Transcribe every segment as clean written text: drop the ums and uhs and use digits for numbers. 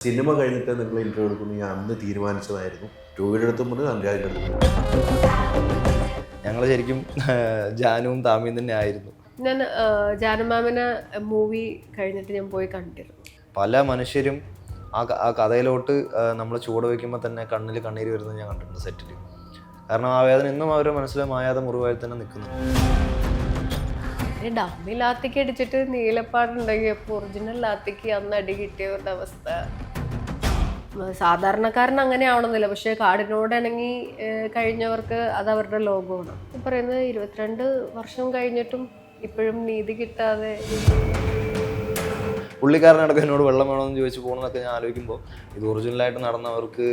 Cinema കഴിഞ്ഞിട്ട് നിങ്ങൾ interview എടുക്കുന്നു ഞാൻ അന്ന് തീരുമാനിച്ചതായിരുന്നു. ടൂവിയുടെ അടുത്തും പറഞ്ഞു, അനുരാജിൻ്റെ അടുത്തും. ഞങ്ങൾ ശരിക്കും ജാനുവും താമിയും തന്നെ ആയിരുന്നു. ഞാൻ ജാനുമാമിനെ മൂവി കഴിഞ്ഞിട്ട് ഞാൻ പോയി കണ്ടിരുന്നു. പല മനുഷ്യരും ആ കഥയിലോട്ട് നമ്മൾ ചൂട് വയ്ക്കുമ്പോൾ തന്നെ കണ്ണിൽ കണ്ണീര് വരുന്നത് ഞാൻ കണ്ടിട്ടുണ്ട് സെറ്റിൽ. കാരണം ആ വേദന ഇന്നും അവരുടെ മനസ്സിൽ മായാതെ മുറിവായി തന്നെ നിൽക്കുന്നു. ഡമ്മി ലാത്തിക്ക് അടിച്ചിട്ട് നീലപ്പാടുണ്ടെങ്കിൽ അപ്പോൾ ഒറിജിനൽ ലാത്തിക്ക് അന്ന് അടി കിട്ടിയവരുടെ അവസ്ഥ. സാധാരണക്കാരൻ അങ്ങനെ ആവണമെന്നില്ല, പക്ഷേ കാടിനോട് ഇണങ്ങി കഴിഞ്ഞവർക്ക് അത് അവരുടെ ലോകമാണ്. പറയുന്നത് 22 വർഷം കഴിഞ്ഞിട്ടും ഇപ്പോഴും നീതി കിട്ടാതെ. പുള്ളിക്കാരനടക്കം എന്നോട് വെള്ളം വേണമെന്ന് ചോദിച്ചു പോകണമെന്നൊക്കെ ഞാൻ ആലോചിക്കുമ്പോൾ ഇത് ഒറിജിനലായിട്ട് നടന്നവർക്ക്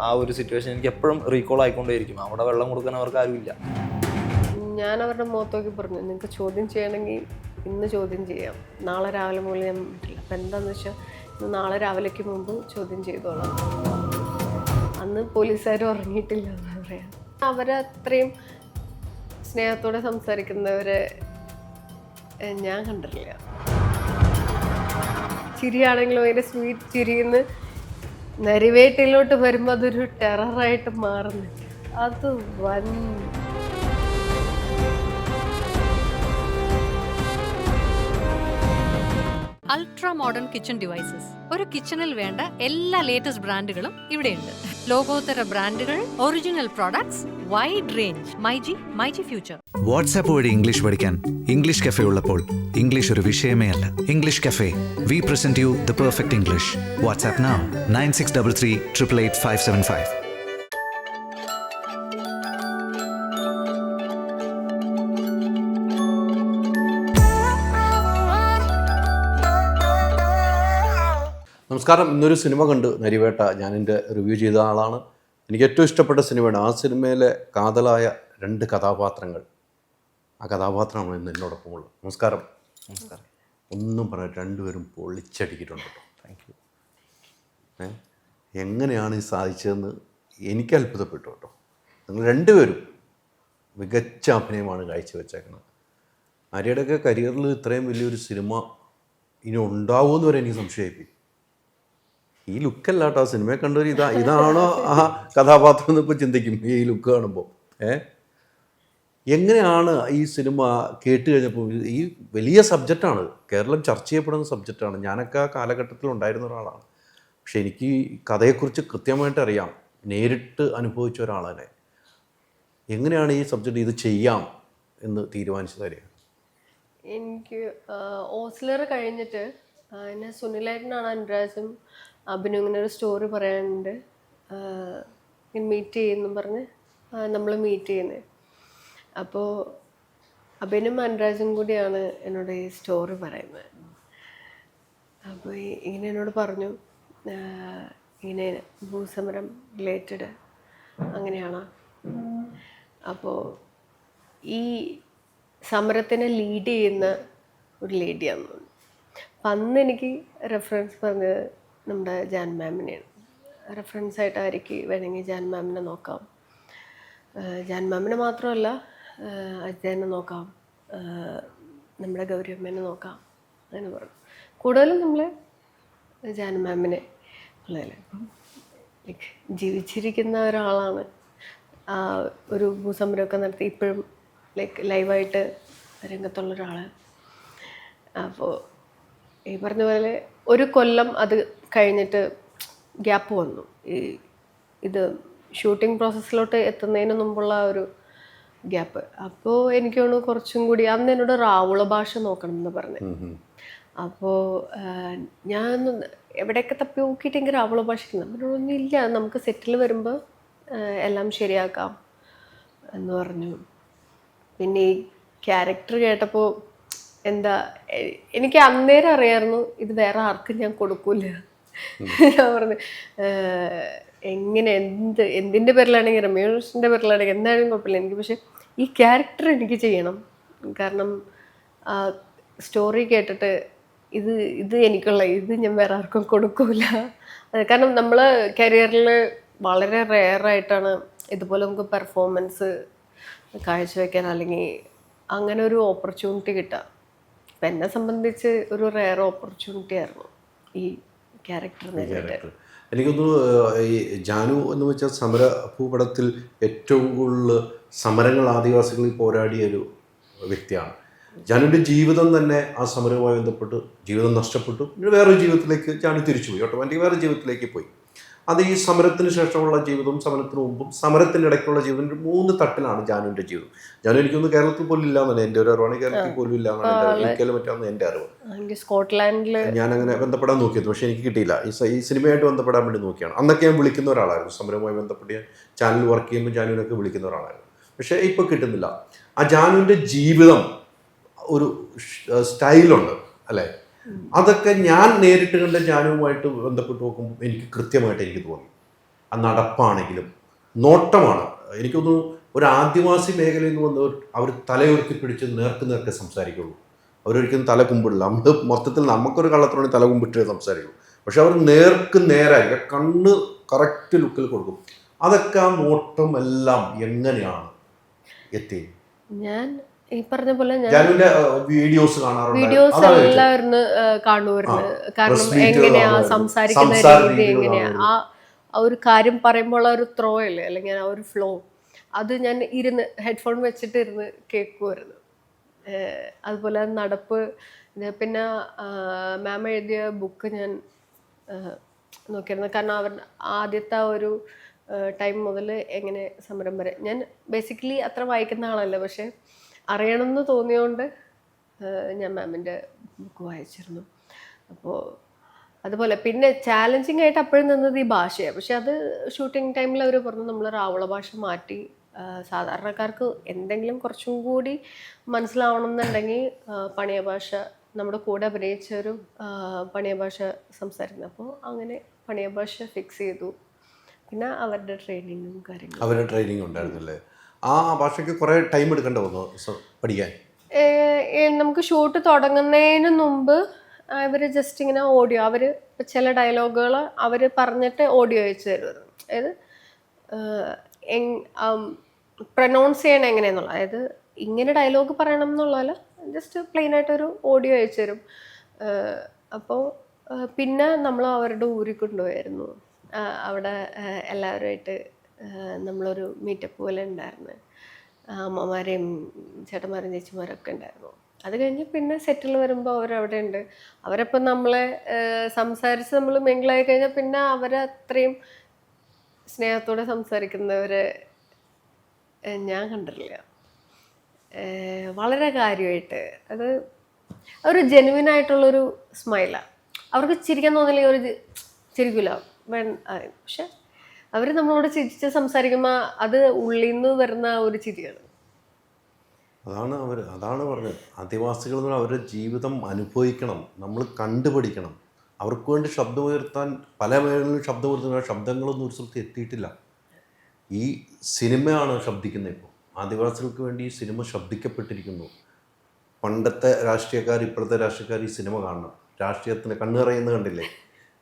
ആ ഒരു സിറ്റുവേഷൻ എനിക്ക് എപ്പോഴും റീകോൾ ആയിക്കൊണ്ടേയിരിക്കും. അവിടെ വെള്ളം കൊടുക്കാൻ അവർക്ക് ആരുമില്ല. ഞാൻ അവരുടെ മുഖത്തോക്കി പറഞ്ഞു, നിങ്ങൾക്ക് ചോദ്യം ചെയ്യണമെങ്കിൽ ഇന്ന് ചോദ്യം ചെയ്യാം, നാളെ രാവിലെ മുതൽ ഞാൻ പറ്റില്ല. അപ്പം എന്താണെന്ന് വെച്ചാൽ ഇന്ന് നാളെ രാവിലേക്ക് മുമ്പ് ചോദ്യം ചെയ്തോളാം. അന്ന് പോലീസുകാർ ഉറങ്ങിയിട്ടില്ല എന്ന് പറയാം. അവരത്രയും സ്നേഹത്തോടെ സംസാരിക്കുന്നവരെ ഞാൻ കണ്ടിട്ടില്ല. ചിരിയാണെങ്കിലും അതിൻ്റെ സ്വീറ്റ് ചിരിന്ന് നരിവേട്ടിലോട്ട് വരുമ്പോൾ അതൊരു ടെററായിട്ട് മാറുന്നുണ്ട്. അത് വൻ അൾട്രാ മോഡേൺ കിച്ചൺ ഡിവൈസസ്. ഒരു കിച്ചണിൽ വേണ്ട എല്ലാ ലേറ്റസ്റ്റ് ബ്രാൻഡുകളും ഇവിടെയുണ്ട്. ലോകോത്തര ബ്രാൻഡുകൾ, original products, wide range. MyG future. WhatsApp വഴി ഇംഗ്ലീഷ് പഠിക്കാൻ ഇംഗ്ലീഷ് കഫേ ഉള്ളപ്പോൾ ഇംഗ്ലീഷ് ഒരു വിഷയമേ അല്ല. English cafe, we present you the perfect English. WhatsApp now 9633 888 575. നമസ്കാരം. ഇന്നൊരു സിനിമ കണ്ട്, നരിവേട്ട. ഞാൻ എൻ്റെ റിവ്യൂ ചെയ്ത ആളാണ്. എനിക്ക് ഏറ്റവും ഇഷ്ടപ്പെട്ട സിനിമയാണ്. ആ സിനിമയിലെ കാതലായ 2 കഥാപാത്രങ്ങൾ. ആ കഥാപാത്രമാണ് ഇന്ന് എന്നോടൊപ്പമുള്ളത്. നമസ്കാരം. നമസ്കാരം. ഒന്നും പറയാം, രണ്ടുപേരും പൊളിച്ചടിക്കിട്ടുണ്ട് കേട്ടോ. Thank you. എങ്ങനെയാണ് ഇത് സാധിച്ചതെന്ന് എനിക്ക് അത്ഭുതപ്പെട്ടു കേട്ടോ. നിങ്ങൾ രണ്ടുപേരും മികച്ച അഭിനയമാണ് കാഴ്ചവെച്ചേക്കുന്നത്. ആര്യയുടെയൊക്കെ കരിയറിൽ ഇത്രയും വലിയൊരു സിനിമ ഇനി ഉണ്ടാവുമെന്ന് വരെ എനിക്ക് സംശയമായി. ഈ ലുക്കല്ല കേട്ടോ ആ സിനിമയെ കണ്ടൊരു ഇതാണോ ആ കഥാപാത്രം എന്നിപ്പോൾ ചിന്തിക്കും ഈ ലുക്ക് കാണുമ്പോൾ. എങ്ങനെയാണ് ഈ സിനിമ കേട്ട് കഴിഞ്ഞപ്പോൾ? ഈ വലിയ സബ്ജക്റ്റാണ്, കേരളം ചർച്ച ചെയ്യപ്പെടുന്ന സബ്ജക്റ്റാണ്. ഞാനൊക്കെ ആ കാലഘട്ടത്തിൽ ഉണ്ടായിരുന്ന ഒരാളാണ്. പക്ഷെ എനിക്ക് കഥയെക്കുറിച്ച് കൃത്യമായിട്ട് അറിയാം, നേരിട്ട് അനുഭവിച്ച ഒരാളെ. എങ്ങനെയാണ് ഈ സബ്ജക്റ്റ് ഇത് ചെയ്യാം എന്ന് തീരുമാനിച്ചത്? അറിയാം, എനിക്ക് ഓസ്ലർ കഴിഞ്ഞിട്ട് എന്നെ സുനിലേട്ടനാണ് അനുരാജും അഭിനവ് ഇങ്ങനെ ഒരു സ്റ്റോറി പറയാനുണ്ട്, മീറ്റ് ചെയ്യുന്നു പറഞ്ഞ് നമ്മൾ മീറ്റ് ചെയ്യുന്നത്. അപ്പോൾ അഭിനും അനുരാജും കൂടിയാണ് എന്നോട് ഈ സ്റ്റോറി പറയുന്നത്. അപ്പോൾ ഇങ്ങനെ എന്നോട് പറഞ്ഞു, ഇങ്ങനെ ഭൂസമരം റിലേറ്റഡ് അങ്ങനെയാണ്. അപ്പോൾ ഈ സമരത്തിനെ ലീഡ് ചെയ്യുന്ന ഒരു ലേഡിയാണ്. അപ്പം അന്ന് എനിക്ക് റെഫറൻസ് പറഞ്ഞത് നമ്മുടെ ജാൻ മാമിനെയാണ്. റെഫറൻസായിട്ട് ആർക്ക് വേണമെങ്കിൽ ജാൻ മാമിനെ നോക്കാം. ജാൻ മാമിനെ മാത്രമല്ല, അജയനെ നോക്കാം, നമ്മുടെ ഗൗരിയമ്മേനെ നോക്കാം അങ്ങനെ പറഞ്ഞു. കൂടുതലും നമ്മൾ ജാൻ മാമിനെ ഉള്ളതല്ലേ. അപ്പം ജീവിച്ചിരിക്കുന്ന ഒരാളാണ്. ഒരു ഭൂസമരമൊക്കെ നടത്തി ഇപ്പോഴും ലൈവായിട്ട് രംഗത്തുള്ള ഒരാൾ. അപ്പോൾ ഈ പറഞ്ഞ പോലെ ഒരു കൊല്ലം അത് കഴിഞ്ഞിട്ട് ഗ്യാപ്പ് വന്നു. ഇത് ഷൂട്ടിംഗ് പ്രോസസ്സിലോട്ട് എത്തുന്നതിന് മുമ്പുള്ള ഒരു ഗ്യാപ്പ്. അപ്പോൾ എനിക്ക് തോന്നുന്നു കുറച്ചും കൂടി അന്ന് എന്നോട് റാവുള ഭാഷ നോക്കണം എന്ന് പറഞ്ഞു. അപ്പോൾ ഞാൻ എവിടെയൊക്കെ തപ്പി നോക്കിയിട്ട് എനിക്ക് റാവുള ഭാഷയ്ക്ക് നമ്മളൊന്നും ഇല്ല, നമുക്ക് സെറ്റിൽ വരുമ്പോൾ എല്ലാം ശരിയാക്കാം എന്ന് പറഞ്ഞു. പിന്നെ ഈ ക്യാരക്ടർ കേട്ടപ്പോൾ എന്താ, എനിക്ക് അന്നേരം അറിയാമായിരുന്നു ഇത് വേറെ ആർക്കും ഞാൻ കൊടുക്കൂല. ഞാൻ പറഞ്ഞു എങ്ങനെ എന്തിൻ്റെ പേരിലാണെങ്കിൽ, രമേഷിൻ്റെ പേരിലാണെങ്കിൽ എന്തായാലും കുഴപ്പമില്ല എനിക്ക്, പക്ഷെ ഈ ക്യാരക്ടർ എനിക്ക് ചെയ്യണം. കാരണം സ്റ്റോറി കേട്ടിട്ട് ഇത് എനിക്കുള്ള ഇത് ഞാൻ വേറെ ആർക്കും കൊടുക്കൂല. കാരണം നമ്മൾ കരിയറിൽ വളരെ റെയറായിട്ടാണ് ഇതുപോലെ നമുക്ക് പെർഫോമൻസ് കാഴ്ചവെക്കാൻ അല്ലെങ്കിൽ അങ്ങനെ ഒരു ഓപ്പർച്യൂണിറ്റി കിട്ടുക. അപ്പം എന്നെ സംബന്ധിച്ച് ഒരു റെയർ ഓപ്പർച്യൂണിറ്റി ആയിരുന്നു ഈ ക്യാരക്ടർ ക്യാരക്ടർ എനിക്കൊന്നു ഈ ജാനു എന്ന് വെച്ചാൽ സമര ഭൂപടത്തിൽ ഏറ്റവും കൂടുതൽ സമരങ്ങൾ ആദിവാസികളിൽ പോരാടിയ ഒരു വ്യക്തിയാണ്. ജാനുവിൻ്റെ ജീവിതം തന്നെ ആ സമരവുമായി ബന്ധപ്പെട്ട് ജീവിതം നഷ്ടപ്പെട്ടു. പിന്നെ വേറൊരു ജീവിതത്തിലേക്ക് ജാനു തിരിച്ചുപോയി, ഓട്ടോമാറ്റിക് വേറെ ജീവിതത്തിലേക്ക് പോയി. അത് ഈ സമരത്തിന് ശേഷമുള്ള ജീവിതവും സമരത്തിന് മുമ്പും സമരത്തിൻ്റെ ഇടയ്ക്കുള്ള ജീവിതം 3 തട്ടിലാണ് ജാനുവിൻ്റെ ജീവിതം. ജാനു എനിക്കൊന്ന് കേരളത്തിൽ പോലും ഇല്ല എന്നാണ് എൻ്റെ ഒരു അറിവാണ്. കേരളത്തിൽ പോലും ഇല്ല എന്നാണ് ഒരിക്കലും മറ്റാന്ന് എൻ്റെ അറിവ്. സ്കോട്ട്ലാൻഡിൽ ഞാനങ്ങനെ ബന്ധപ്പെടാൻ നോക്കിയത്, പക്ഷേ എനിക്ക് കിട്ടിയില്ല. ഈ സിനിമയായിട്ട് ബന്ധപ്പെടാൻ വേണ്ടി നോക്കിയാണ്. അന്നൊക്കെ ഞാൻ വിളിക്കുന്ന ഒരാളായിരുന്നു, സമരവുമായി ബന്ധപ്പെട്ട് ഞാൻ ചാനൽ വർക്ക് ചെയ്യുമ്പോൾ ജാനുവിനൊക്കെ വിളിക്കുന്ന ഒരാളായിരുന്നു. പക്ഷേ ഇപ്പോൾ കിട്ടുന്നില്ല. ആ ജാനുവിൻ്റെ ജീവിതം ഒരു സ്റ്റൈലുണ്ട് അല്ലേ, അതൊക്കെ ഞാൻ നേരിട്ട് കണ്ട ജാനുവുമായിട്ട് ബന്ധപ്പെട്ട് നോക്കുമ്പോൾ എനിക്ക് കൃത്യമായിട്ട് എനിക്ക് തോന്നി. ആ നടപ്പാണെങ്കിലും നോട്ടമാണ്. എനിക്കൊന്നും ഒരു ആദിവാസി മേഖലയിൽ നിന്ന് വന്നവർ അവർ തലയുയർത്തി പിടിച്ച് നേർക്ക് സംസാരിക്കുള്ളൂ. അവരൊരിക്കലും തല കുമ്പിടില്ല. നമ്മൾ മൊത്തത്തിൽ നമുക്കൊരു കള്ളത്തിനോട് തല കുമ്പിട്ടേ സംസാരിക്കുള്ളൂ. പക്ഷെ അവർ നേരായി കണ്ണ് കറക്റ്റ് ലുക്കിൽ കൊടുക്കും. അതൊക്കെ ആ നോട്ടം എല്ലാം എങ്ങനെയാണ് എത്തി? ഞാൻ ഈ പറഞ്ഞ പോലെ വീഡിയോസ് എല്ലാവരും കാണുമായിരുന്നു. കാരണം എങ്ങനെയാ സംസാരിക്കുന്ന രീതി, എങ്ങനെയാ ആ ഒരു കാര്യം പറയുമ്പോൾ ഒരു ത്രോ അല്ലേ, അല്ലെങ്കിൽ ആ ഒരു ഫ്ലോ, അത് ഞാൻ ഇരുന്ന് ഹെഡ്ഫോൺ വെച്ചിട്ട് ഇരുന്ന് കേൾക്കുമായിരുന്നു. അതുപോലെ നടപ്പ്. പിന്നെ മാം എഴുതിയ ബുക്ക് ഞാൻ നോക്കിയിരുന്നു. കാരണം അവർ ആദ്യത്തെ ഒരു ടൈം മുതൽ എങ്ങനെ സമരം വരെ, ഞാൻ ബേസിക്കലി അത്ര വായിക്കുന്ന ആളല്ല, പക്ഷെ അറിയണമെന്ന് തോന്നിയോണ്ട് ഞാൻ മാമിൻ്റെ ബുക്ക് വായിച്ചിരുന്നു. അപ്പോൾ അതുപോലെ പിന്നെ ചാലഞ്ചിങ് ആയിട്ട് അപ്പോഴും നിന്നത് ഈ ഭാഷയാണ്. പക്ഷെ അത് ഷൂട്ടിംഗ് ടൈമിൽ അവർ പറഞ്ഞു നമ്മൾ റാവുള ഭാഷ മാറ്റി സാധാരണക്കാർക്ക് എന്തെങ്കിലും കുറച്ചും കൂടി മനസ്സിലാവണം എന്നുണ്ടെങ്കിൽ പണിയ ഭാഷ, നമ്മുടെ കൂടെ അഭിനയിച്ചൊരു പണിയ ഭാഷ സംസാരിക്കുന്നത്. അപ്പോൾ അങ്ങനെ പണിയ ഭാഷ ഫിക്സ് ചെയ്തു. പിന്നെ അവരുടെ ട്രെയിനിങ്ങും കാര്യങ്ങളും. അവരുടെ ട്രെയിനിങ് ഉണ്ടായിരുന്നല്ലേ? ആ ഭാഷയ്ക്ക് കുറേ ടൈം എടുക്കേണ്ട വന്നു പഠിക്കാൻ. നമുക്ക് ഷൂട്ട് തുടങ്ങുന്നതിന് മുമ്പ് ഇവർ ജസ്റ്റ് ഇങ്ങനെ ഓഡിയോ, അവർ ചില ഡയലോഗുകൾ അവർ പറഞ്ഞിട്ട് ഓഡിയോ അയച്ചു തരുമായിരുന്നു. അതായത് പ്രൊനൗൺസ് ചെയ്യണം എങ്ങനെയാണെന്നുള്ള, അതായത് ഇങ്ങനെ ഡയലോഗ് പറയണം എന്നുള്ളതല്ല, ജസ്റ്റ് പ്ലെയിൻ ആയിട്ടൊരു ഓഡിയോ അയച്ചു തരും. അപ്പോൾ പിന്നെ നമ്മൾ അവരുടെ ഊരിൽ കൊണ്ടുപോയായിരുന്നു. അവിടെ എല്ലാവരുമായിട്ട് നമ്മളൊരു മീറ്റപ്പ് പോലെ ഉണ്ടായിരുന്നു. അമ്മമാരെയും ചേട്ടന്മാരും ചേച്ചിമാരൊക്കെ ഉണ്ടായിരുന്നു. അത് കഴിഞ്ഞ് പിന്നെ സെറ്റിൽ വരുമ്പോൾ അവരവിടെ ഉണ്ട്. അവരപ്പം നമ്മളെ സംസാരിച്ച് നമ്മൾ മിങ്കിളായി കഴിഞ്ഞാൽ പിന്നെ അവരത്രയും സ്നേഹത്തോടെ സംസാരിക്കുന്നവരെ ഞാൻ കണ്ടിട്ടില്ല. വളരെ കാര്യമായിട്ട് അത് ഒരു ജെനുവിനായിട്ടുള്ളൊരു സ്മൈലാണ്. അവർക്ക് ചിരിക്കാൻ തോന്നില്ലെങ്കിൽ അവർ ചിരിക്കില്ല, പക്ഷെ അവർ നമ്മളോട് ചിരിച്ച് സംസാരിക്കുമ്പോൾ അത് ഉള്ളിൽ നിന്ന് വരുന്ന ഒരു ചിരിയാണ്. അതാണ് പറഞ്ഞത്. ആദിവാസികൾ എന്ന് പറഞ്ഞാൽ അവരുടെ ജീവിതം അനുഭവിക്കണം, നമ്മൾ കണ്ടുപിടിക്കണം. അവർക്ക് വേണ്ടി ശബ്ദമുയർത്താൻ പല മേഖലകളിലും ശബ്ദമുയർത്തുന്ന ശബ്ദങ്ങളൊന്നും ഒരു സ്ഥലത്ത് എത്തിയിട്ടില്ല. ഈ സിനിമയാണ് ശബ്ദിക്കുന്നത്. ഇപ്പോൾ ആദിവാസികൾക്ക് വേണ്ടി ഈ സിനിമ ശബ്ദിക്കപ്പെട്ടിരിക്കുന്നു. പണ്ടത്തെ രാഷ്ട്രീയക്കാർ, ഇപ്പോഴത്തെ രാഷ്ട്രീയക്കാർ ഈ സിനിമ കാണണം. രാഷ്ട്രീയത്തിന് കണ്ണുറയുന്നത് കണ്ടില്ലേ?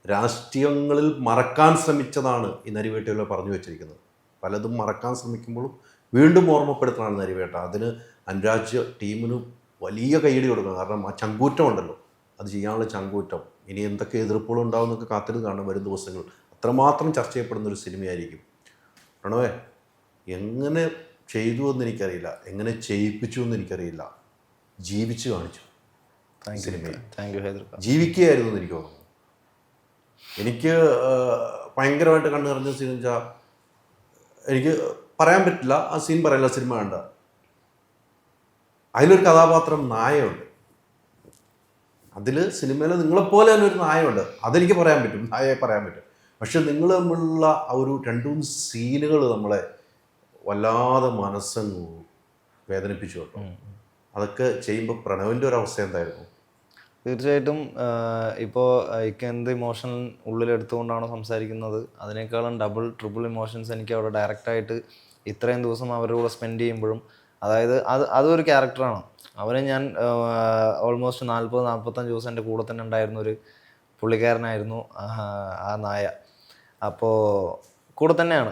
രാഷ്ട്രീയങ്ങളിൽ മറക്കാൻ ശ്രമിച്ചതാണ് ഈ നരിവേട്ടയിൽ പറഞ്ഞു വെച്ചിരിക്കുന്നത്. പലതും മറക്കാൻ ശ്രമിക്കുമ്പോഴും വീണ്ടും ഓർമ്മപ്പെടുത്തണമാണ് നരിവേട്ട. അതിന് അനുരാജ് ടീമിന് വലിയ കൈയടി കൊടുക്കണം. കാരണം ആ ചങ്കൂറ്റം ഉണ്ടല്ലോ, അത് ചെയ്യാനുള്ള ചങ്കൂറ്റം. ഇനി എന്തൊക്കെ എതിർപ്പുകൾ ഉണ്ടാവും എന്നൊക്കെ കാത്തിരുന്ന് കാണും വരും ദിവസങ്ങൾ. അത്രമാത്രം ചർച്ച ചെയ്യപ്പെടുന്നൊരു സിനിമയായിരിക്കും. പ്രണവേ, എങ്ങനെ ചെയ്തു എന്ന് എനിക്കറിയില്ല, എങ്ങനെ ചെയ്യിപ്പിച്ചു എന്ന് എനിക്കറിയില്ല. ജീവിച്ചു കാണിച്ചു സിനിമയിൽ. ജീവിക്കുകയായിരുന്നു എന്ന് എനിക്ക് തോന്നുന്നു. എനിക്ക് ഭയങ്കരമായിട്ട് കണ്ണു നിറഞ്ഞ സീൻ വെച്ചാൽ എനിക്ക് പറയാൻ പറ്റില്ല, ആ സീൻ പറയില്ല, സിനിമ കണ്ട. അതിലൊരു കഥാപാത്രം നായയുണ്ട്. അതിൽ സിനിമയിൽ നിങ്ങളെപ്പോലെ തന്നെ ഒരു നായയുണ്ട്. അതെനിക്ക് പറയാൻ പറ്റും, നായയെ പറയാൻ പറ്റും. പക്ഷെ നിങ്ങൾ തമ്മിലുള്ള ആ ഒരു 2-3 സീനുകൾ നമ്മളെ വല്ലാതെ മനസ്സങ്ങ് വേദനിപ്പിച്ചു കേട്ടോ. അതൊക്കെ ചെയ്യുമ്പോൾ പ്രണവിൻ്റെ ഒരു അവസ്ഥ എന്തായിരുന്നു? തീർച്ചയായിട്ടും ഇപ്പോൾ എനിക്ക് എന്ത് ഇമോഷൻ ഉള്ളിലെടുത്തുകൊണ്ടാണോ സംസാരിക്കുന്നത് അതിനേക്കാളും ഡബിൾ ട്രിപ്പിൾ ഇമോഷൻസ് എനിക്ക് അവിടെ ഡയറക്റ്റായിട്ട് ഇത്രയും ദിവസം അവരുടെ കൂടെ സ്പെൻഡ് ചെയ്യുമ്പോഴും, അതായത് അതൊരു ക്യാരക്ടറാണ്. അവനെ ഞാൻ ഓൾമോസ്റ്റ് 40-45 ദിവസം എൻ്റെ കൂടെ തന്നെ ഉണ്ടായിരുന്ന ഒരു പുള്ളിക്കാരനായിരുന്നു ആ നായ. അപ്പോൾ കൂടെ തന്നെയാണ്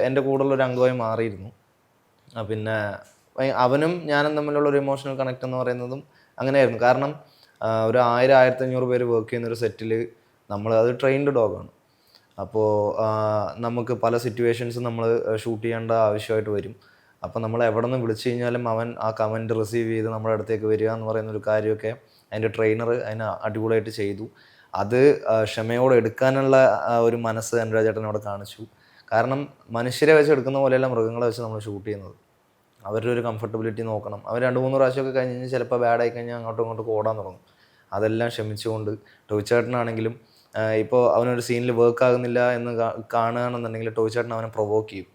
എൻ്റെ കൂടെയുള്ളൊരു അംഗമായി മാറിയിരുന്നു. പിന്നെ അവനും ഞാനും തമ്മിലുള്ള ഒരു ഇമോഷണൽ കണക്ട് എന്ന് പറയുന്നതും അങ്ങനെയായിരുന്നു. കാരണം ഒരു 1000-1500 പേര് വർക്ക് ചെയ്യുന്നൊരു സെറ്റിൽ അത് ട്രെയിൻഡ് ഡോഗാണ്. അപ്പോൾ നമുക്ക് പല സിറ്റുവേഷൻസും നമ്മൾ ഷൂട്ട് ചെയ്യേണ്ട ആവശ്യമായിട്ട് വരും. അപ്പോൾ നമ്മൾ എവിടെ നിന്ന് വിളിച്ചു കഴിഞ്ഞാലും അവൻ ആ കമൻറ്റ് റിസീവ് ചെയ്ത് നമ്മുടെ അടുത്തേക്ക് വരിക എന്ന് പറയുന്ന ഒരു കാര്യമൊക്കെ അതിൻ്റെ ട്രെയിനർ അതിന് അടിപൊളിയായിട്ട് ചെയ്തു. അത് ക്ഷമയോടെ എടുക്കാനുള്ള ഒരു മനസ്സ് അനുരാജ് ചേട്ടൻ അവിടെ കാണിച്ചു. കാരണം മനുഷ്യരെ വെച്ച് എടുക്കുന്ന പോലെയല്ല മൃഗങ്ങളെ വെച്ച് നമ്മൾ ഷൂട്ട് ചെയ്യുന്നത്. അവരുടെ ഒരു കംഫർട്ടബിലിറ്റി നോക്കണം. അവർ 2-3 പ്രാവശ്യമൊക്കെ കഴിഞ്ഞ് കഴിഞ്ഞാൽ ചിലപ്പോൾ ബാഡായി കഴിഞ്ഞാൽ അങ്ങോട്ടും ഇങ്ങോട്ടും ഓടാൻ തുടങ്ങും. അതെല്ലാം ക്ഷമിച്ചുകൊണ്ട് ടോയ് ചേട്ടനാണെങ്കിലും ഇപ്പോൾ അവനൊരു സീനിൽ വർക്ക് ആകുന്നില്ല എന്ന് കാണുകയാണെന്നുണ്ടെങ്കിൽ ടോയ് ചേട്ടൻ അവനെ പ്രൊവോക്ക് ചെയ്യും.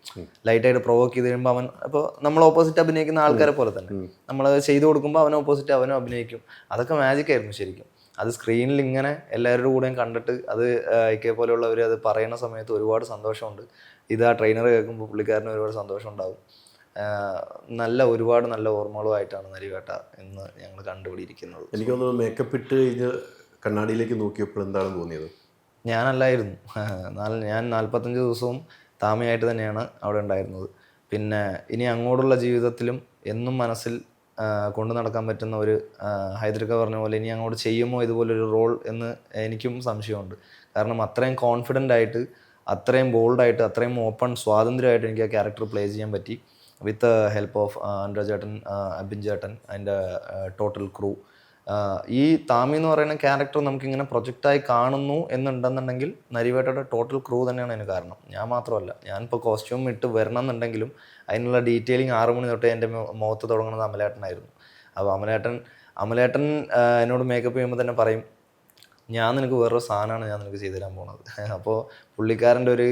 ലൈറ്റായിട്ട് പ്രൊവോക്ക് ചെയ്ത് കഴിയുമ്പോൾ അവൻ ഇപ്പോൾ നമ്മൾ ഓപ്പോസിറ്റ് അഭിനയിക്കുന്ന ആൾക്കാരെ പോലെ തന്നെ നമ്മൾ ചെയ്തു കൊടുക്കുമ്പോൾ അവൻ ഓപ്പോസിറ്റ് അവനും അഭിനയിക്കും. അതൊക്കെ മാജിക് ആയിരുന്നു ശരിക്കും. അത് സ്ക്രീനിൽ ഇങ്ങനെ എല്ലാവരുടെ കൂടെയും കണ്ടിട്ട് അത് ഇക്കെ പോലെയുള്ളവർ അത് പറയുന്ന സമയത്ത് ഒരുപാട് സന്തോഷമുണ്ട്. ഇത് ആ ട്രെയിനർ കേൾക്കുമ്പോൾ പുള്ളിക്കാരന് ഒരുപാട് സന്തോഷം ഉണ്ടാകും. ഒരുപാട് നല്ല ഓർമ്മകളുമായിട്ടാണ് നരിവേട്ട ഇന്ന് ഞങ്ങൾ കണ്ടുപിടിയിരിക്കുന്നത്. എനിക്ക് തോന്നുന്നു മേക്കപ്പ് ഇട്ട് കഴിഞ്ഞ് കണ്ണാടിയിലേക്ക് നോക്കിയപ്പോൾ എന്താണ് തോന്നിയത്? ഞാനല്ലായിരുന്നു. ഞാൻ 45 ദിവസവും താമയായിട്ട് തന്നെയാണ് അവിടെ ഉണ്ടായിരുന്നത്. പിന്നെ ഇനി അങ്ങോട്ടുള്ള ജീവിതത്തിലും എന്നും മനസ്സിൽ കൊണ്ടു നടക്കാൻ പറ്റുന്ന ഒരു ഹൈദരക്ക പറഞ്ഞ പോലെ ഇനി അങ്ങോട്ട് ചെയ്യുമോ ഇതുപോലൊരു റോൾ എന്ന് എനിക്കും സംശയമുണ്ട്. കാരണം അത്രയും കോൺഫിഡൻ്റ് ആയിട്ട്, അത്രയും ബോൾഡായിട്ട്, അത്രയും ഓപ്പൺ സ്വാതന്ത്ര്യമായിട്ട് എനിക്ക് ആ ക്യാരക്ടർ പ്ലേ ചെയ്യാൻ പറ്റി. വിത്ത് ഹെൽപ്പ് ഓഫ് അനുരാജ് ചേട്ടൻ, അബിൻ ചേട്ടൻ, അതിൻ്റെ ടോട്ടൽ ക്രൂ. ഈ താമി എന്ന് പറയുന്ന ക്യാരക്ടർ നമുക്കിങ്ങനെ പ്രൊജക്റ്റായി കാണുന്നു എന്നുണ്ടെന്നുണ്ടെങ്കിൽ നരിവേട്ടയുടെ ടോട്ടൽ ക്രൂ തന്നെയാണ് അതിന് കാരണം. ഞാൻ മാത്രമല്ല, ഞാനിപ്പോൾ കോസ്റ്റ്യൂം ഇട്ട് വരണം എന്നുണ്ടെങ്കിലും അതിനുള്ള ഡീറ്റെയിലിംഗ് 6 മണി തൊട്ടേ എൻ്റെ മുഖത്ത് തുടങ്ങുന്നത് അമലേട്ടനായിരുന്നു. അപ്പോൾ അമലേട്ടൻ എന്നോട് മേക്കപ്പ് ചെയ്യുമ്പോൾ തന്നെ പറയും, ഞാൻ നിനക്ക് വേറൊരു സാധനമാണ് ഞാൻ നിനക്ക് ചെയ്തു തരാൻ പോകുന്നത്. അപ്പോൾ പുള്ളിക്കാരൻ്റെ ഒരു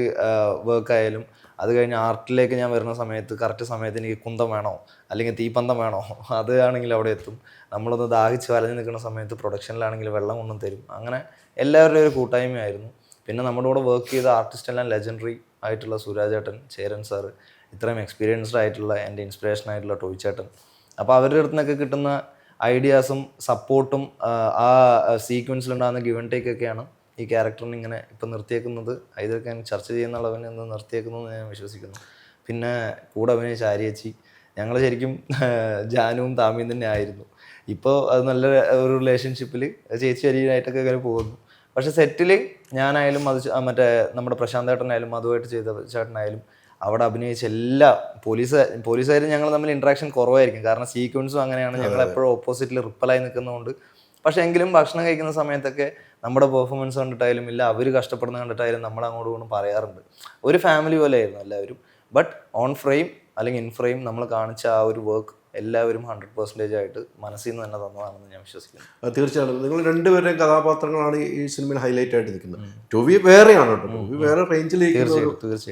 വർക്കായാലും അത് കഴിഞ്ഞ് ആർട്ടിലേക്ക് ഞാൻ വരുന്ന സമയത്ത് കറക്റ്റ് സമയത്ത് എനിക്ക് കുന്തം വേണോ അല്ലെങ്കിൽ തീപ്പന്തം വേണോ അത് ആണെങ്കിൽ അവിടെ എത്തും. നമ്മളൊന്ന് ദാഹിച്ച് വലഞ്ഞ് നിൽക്കുന്ന സമയത്ത് പ്രൊഡക്ഷനിലാണെങ്കിൽ വെള്ളം കൊണ്ടും തരും. അങ്ങനെ എല്ലാവരുടെയും ഒരു കൂട്ടായ്മയായിരുന്നു. പിന്നെ നമ്മുടെ കൂടെ വർക്ക് ചെയ്ത ആർട്ടിസ്റ്റ് എല്ലാം ലെജൻഡറി ആയിട്ടുള്ള സുരാജേട്ടൻ, ചേരൻ സാറ്, ഇത്രയും എക്സ്പീരിയൻസ്ഡ് ആയിട്ടുള്ള എൻ്റെ ഇൻസ്പിറേഷൻ ആയിട്ടുള്ള ടോയ് ചേട്ടൻ. അപ്പോൾ അവരുടെ അടുത്ത് നിന്നൊക്കെ കിട്ടുന്ന ഐഡിയാസും സപ്പോർട്ടും ആ സീക്വൻസിലുണ്ടാകുന്ന ഗിവ് ആൻഡ് ടേക്ക് ഒക്കെയാണ് ഈ ക്യാരക്ടറിന് ഇങ്ങനെ ഇപ്പം നിർത്തിയേക്കുന്നത്. ഇതൊക്കെ ചർച്ച ചെയ്യുന്നുള്ളവനെ ഒന്ന് നിർത്തിയേക്കുന്നു ഞാൻ വിശ്വസിക്കുന്നു. പിന്നെ കൂടെ അഭിനയിച്ച ആര്യേച്ചി, ഞങ്ങൾ ശരിക്കും ജാനുവും താമിയും തന്നെ ആയിരുന്നു. ഇപ്പോൾ അത് നല്ല ഒരു റിലേഷൻഷിപ്പിൽ ചേച്ചി അരിയായിട്ടൊക്കെ ഇങ്ങനെ പോകുന്നു. പക്ഷെ സെറ്റിൽ ഞാനായാലും അത് നമ്മുടെ പ്രശാന്ത് ചേട്ടനായാലും അതുമായിട്ട് ചെയ്ത ചേട്ടനായാലും അവിടെ അഭിനയിച്ച എല്ലാ പോലീസുകാരും ഞങ്ങൾ തമ്മിൽ ഇൻട്രാക്ഷൻ കുറവായിരിക്കും. കാരണം സീക്വൻസും അങ്ങനെയാണ്. ഞങ്ങൾ എപ്പോഴും ഓപ്പോസിറ്റിൽ റിപ്പലായി നിൽക്കുന്നതുകൊണ്ട്. പക്ഷേ എങ്കിലും ഭക്ഷണം കഴിക്കുന്ന സമയത്തൊക്കെ നമ്മുടെ പെർഫോമൻസ് കണ്ടിട്ടായാലും ഇല്ല അവർ കഷ്ടപ്പെടുന്ന കണ്ടിട്ടായാലും നമ്മൾ അങ്ങോട്ട് കൊണ്ട് പറയാറുണ്ട്. ഒരു ഫാമിലി പോലെ ആയിരുന്നു എല്ലാവരും. ബട്ട് ഓൺ ഫ്രെയിം അല്ലെങ്കിൽ ഇൻ ഫ്രെയിം നമ്മൾ കാണിച്ച ആ ഒരു വർക്ക് എല്ലാവരും 100% ആയിട്ട് മനസ്സിൽ നിന്ന് തന്നെ തന്നതാണെന്ന് ഞാൻ വിശ്വസിക്കുന്നു. തീർച്ചയായിട്ടും നിങ്ങൾ രണ്ടുപേരുടെയും കഥാപാത്രങ്ങളാണ് ഈ സിനിമയിൽ ഹൈലൈറ്റ് ആയിട്ട് നിൽക്കുന്നത്. ടോവി വേറെയാണ് കേട്ടോ, ടോവി വേറെ റേഞ്ചിലേക്ക്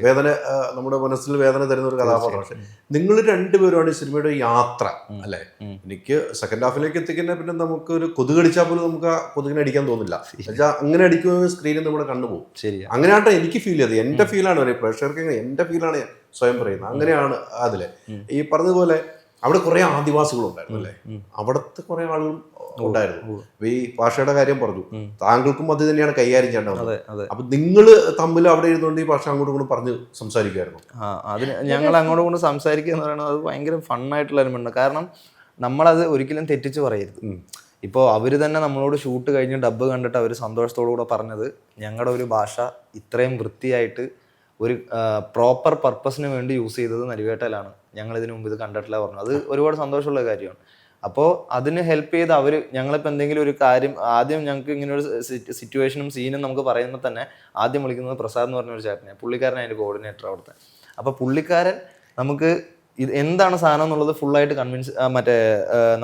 വേദന, നമ്മുടെ മനസ്സിൽ വേദന തരുന്ന ഒരു കഥാപാത്രം. പക്ഷെ നിങ്ങൾ രണ്ടുപേരുമാണ് ഈ സിനിമയുടെ യാത്ര അല്ലേ? എനിക്ക് സെക്കൻഡ് ഹാഫിലേക്ക് എത്തിക്കുന്ന പിന്നെ നമുക്ക് ഒരു കൊതുകടിച്ചാൽ പോലും നമുക്ക് ആ കൊതുകിനെ അടിക്കാൻ തോന്നില്ല. എന്നുവെച്ചാൽ അങ്ങനെ അടിക്കുന്ന സ്ക്രീനിൽ നമ്മുടെ കണ്ടുപോകും. അങ്ങനെയാട്ടോ എനിക്ക് ഫീൽ ചെയ്തത്. എൻ്റെ ഫീലാണ്, പ്രേക്ഷകർക്ക് എൻ്റെ ഫീലാണ് ഞാൻ സ്വയം പറയുന്നത്. അങ്ങനെയാണ് അതിലെ ഈ പറഞ്ഞതുപോലെ അവിടെ കുറെ ആദിവാസികളുണ്ടായിരുന്നു അല്ലേ? അവിടുത്തെ കുറെ ആളുകളും ഉണ്ടായിരുന്നു. ഈ ഭാഷയുടെ കാര്യം പറഞ്ഞു, താങ്കൾക്കും അത് തന്നെയാണ് കൈകാര്യം ചെയ്യേണ്ടത്. അപ്പൊ നിങ്ങൾ തമ്മിൽ അവിടെ ഇരുന്നുകൊണ്ട് ഈ ഭാഷ അങ്ങോട്ടും ഇങ്ങോട്ടും പറഞ്ഞ് സംസാരിക്കുമായിരുന്നു. അതിന് ഞങ്ങൾ അങ്ങോട്ടും ഇങ്ങോട്ടും സംസാരിക്കുക എന്ന് പറയുന്നത് അത് ഭയങ്കര ഫണ്ണായിട്ടുള്ള എലിമെന്റ്. കാരണം നമ്മളത് ഒരിക്കലും തെറ്റിച്ച് പറയരുത്. ഇപ്പോൾ അവർ തന്നെ നമ്മളോട് ഷൂട്ട് കഴിഞ്ഞ് ഡബ്ബ് കണ്ടിട്ട് അവർ സന്തോഷത്തോടു കൂടെ പറഞ്ഞത് ഞങ്ങളുടെ ഒരു ഭാഷ ഇത്രയും വൃത്തിയായിട്ട് ഒരു പ്രോപ്പർ പർപ്പസിന് വേണ്ടി യൂസ് ചെയ്തത് നരിവേട്ടയിലാണ്, ഞങ്ങളിതിനു മുമ്പ് ഇത് കണ്ടിട്ടില്ല പറഞ്ഞു. അത് ഒരുപാട് സന്തോഷമുള്ള കാര്യമാണ്. അപ്പോൾ അതിന് ഹെൽപ്പ് ചെയ്ത് അവർ ഞങ്ങളിപ്പോൾ എന്തെങ്കിലും ഒരു കാര്യം ആദ്യം ഞങ്ങൾക്ക് ഇങ്ങനെ ഒരു സിറ്റുവേഷനും സീനും നമുക്ക് പറയുമ്പോൾ തന്നെ ആദ്യം വിളിക്കുന്നത് പ്രസാദ് എന്ന് പറഞ്ഞൊരു ചേട്ടനെ. പുള്ളിക്കാരൻ അതിൻ്റെ കോർഡിനേറ്റർ അവിടുത്തെ. അപ്പോൾ പുള്ളിക്കാരൻ നമുക്ക് ഇത് എന്താണ് സാധനം എന്നുള്ളത് ഫുള്ളായിട്ട്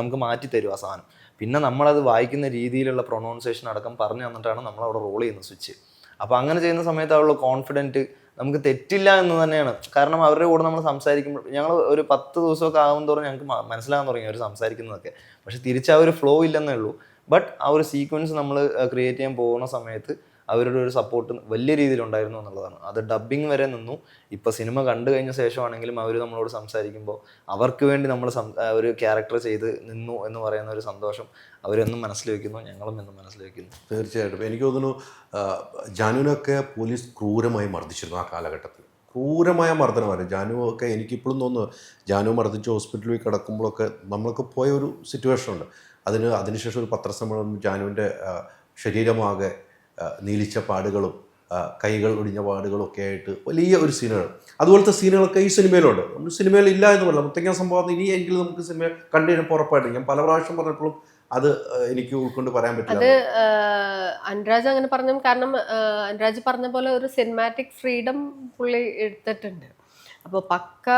നമുക്ക് മാറ്റി തരും ആ സാധനം. പിന്നെ നമ്മളത് വായിക്കുന്ന രീതിയിലുള്ള പ്രൊണൗൺസിയേഷൻ അടക്കം പറഞ്ഞു തന്നിട്ടാണ് നമ്മളവിടെ റോൾ ചെയ്യുന്നത് സ്വിച്ച്. അപ്പോൾ അങ്ങനെ ചെയ്യുന്ന സമയത്ത് അവളുടെ കോൺഫിഡൻറ്റ് നമുക്ക് തെറ്റില്ല എന്ന് തന്നെയാണ്. കാരണം അവരുടെ കൂടെ നമ്മൾ സംസാരിക്കുമ്പോൾ ഞങ്ങൾ ഒരു 10 ദിവസമൊക്കെ ആകും തോറും ഞങ്ങൾക്ക് മനസ്സിലാകാൻ തുടങ്ങി അവർ സംസാരിക്കുന്നതൊക്കെ. പക്ഷെ തിരിച്ച് ആ ഒരു ഫ്ലോ ഇല്ലെന്നേ ഉള്ളൂ. ബട്ട് ആ ഒരു സീക്വൻസ് നമ്മൾ ക്രിയേറ്റ് ചെയ്യാൻ പോകുന്ന സമയത്ത് അവരുടെ ഒരു സപ്പോർട്ട് വലിയ രീതിയിലുണ്ടായിരുന്നു എന്നുള്ളതാണ്. അത് ഡബ്ബിങ് വരെ നിന്നു. ഇപ്പോൾ സിനിമ കണ്ടു കഴിഞ്ഞ ശേഷമാണെങ്കിലും അവർ നമ്മളോട് സംസാരിക്കുമ്പോൾ അവർക്ക് വേണ്ടി നമ്മൾ ഒരു ക്യാരക്ടർ ചെയ്ത് നിന്നു എന്ന് പറയുന്ന ഒരു സന്തോഷം അവരെന്നും മനസ്സിൽ വയ്ക്കുന്നു, ഞങ്ങളും എന്നും മനസ്സിൽ വയ്ക്കുന്നു. തീർച്ചയായിട്ടും എനിക്ക് തോന്നുന്നു ജാനുവിനൊക്കെ പോലീസ് ക്രൂരമായി മർദ്ദിച്ചിരുന്നു ആ കാലഘട്ടത്തിൽ. ക്രൂരമായ മർദ്ദനമായിരുന്നു ജാനുവൊക്കെ. എനിക്കിപ്പോഴും തോന്നുന്നു ജാനു മർദ്ദിച്ച് ഹോസ്പിറ്റലിൽ കിടക്കുമ്പോഴൊക്കെ നമ്മളൊക്കെ പോയ ഒരു സിറ്റുവേഷൻ ഉണ്ട്. അതിനുശേഷം ഒരു പത്രസമ്മേളനം ജാനുവിൻ്റെ ശരീരമാകെ നീലിച്ച പാടുകളും കൈകൾ ഒടിഞ്ഞ പാടുകളും ഒക്കെ ആയിട്ട് വലിയ ഒരു സീനുകൾ, അതുപോലത്തെ സീനുകളൊക്കെ ഈ സിനിമയിലുണ്ട്. നമ്മൾ സിനിമയിൽ ഇല്ല എന്ന് പറയാം. മുത്തങ്ങ സംഭവം ഇനി എങ്കിലും നമുക്ക് സിനിമ കണ്ടു കഴിഞ്ഞപ്പോൾ ഉറപ്പായിട്ട്, ഞാൻ പല പ്രാവശ്യം പറഞ്ഞപ്പോഴും അത് എനിക്ക് ഉൾക്കൊണ്ട് പറയാൻ പറ്റില്ല. അത് അനുരാജ് അങ്ങനെ പറഞ്ഞു. കാരണം അനുരാജ് പറഞ്ഞ പോലെ ഒരു സിനിമാറ്റിക് ഫ്രീഡം പുള്ളി എടുത്തിട്ടുണ്ട്. അപ്പോൾ പക്ക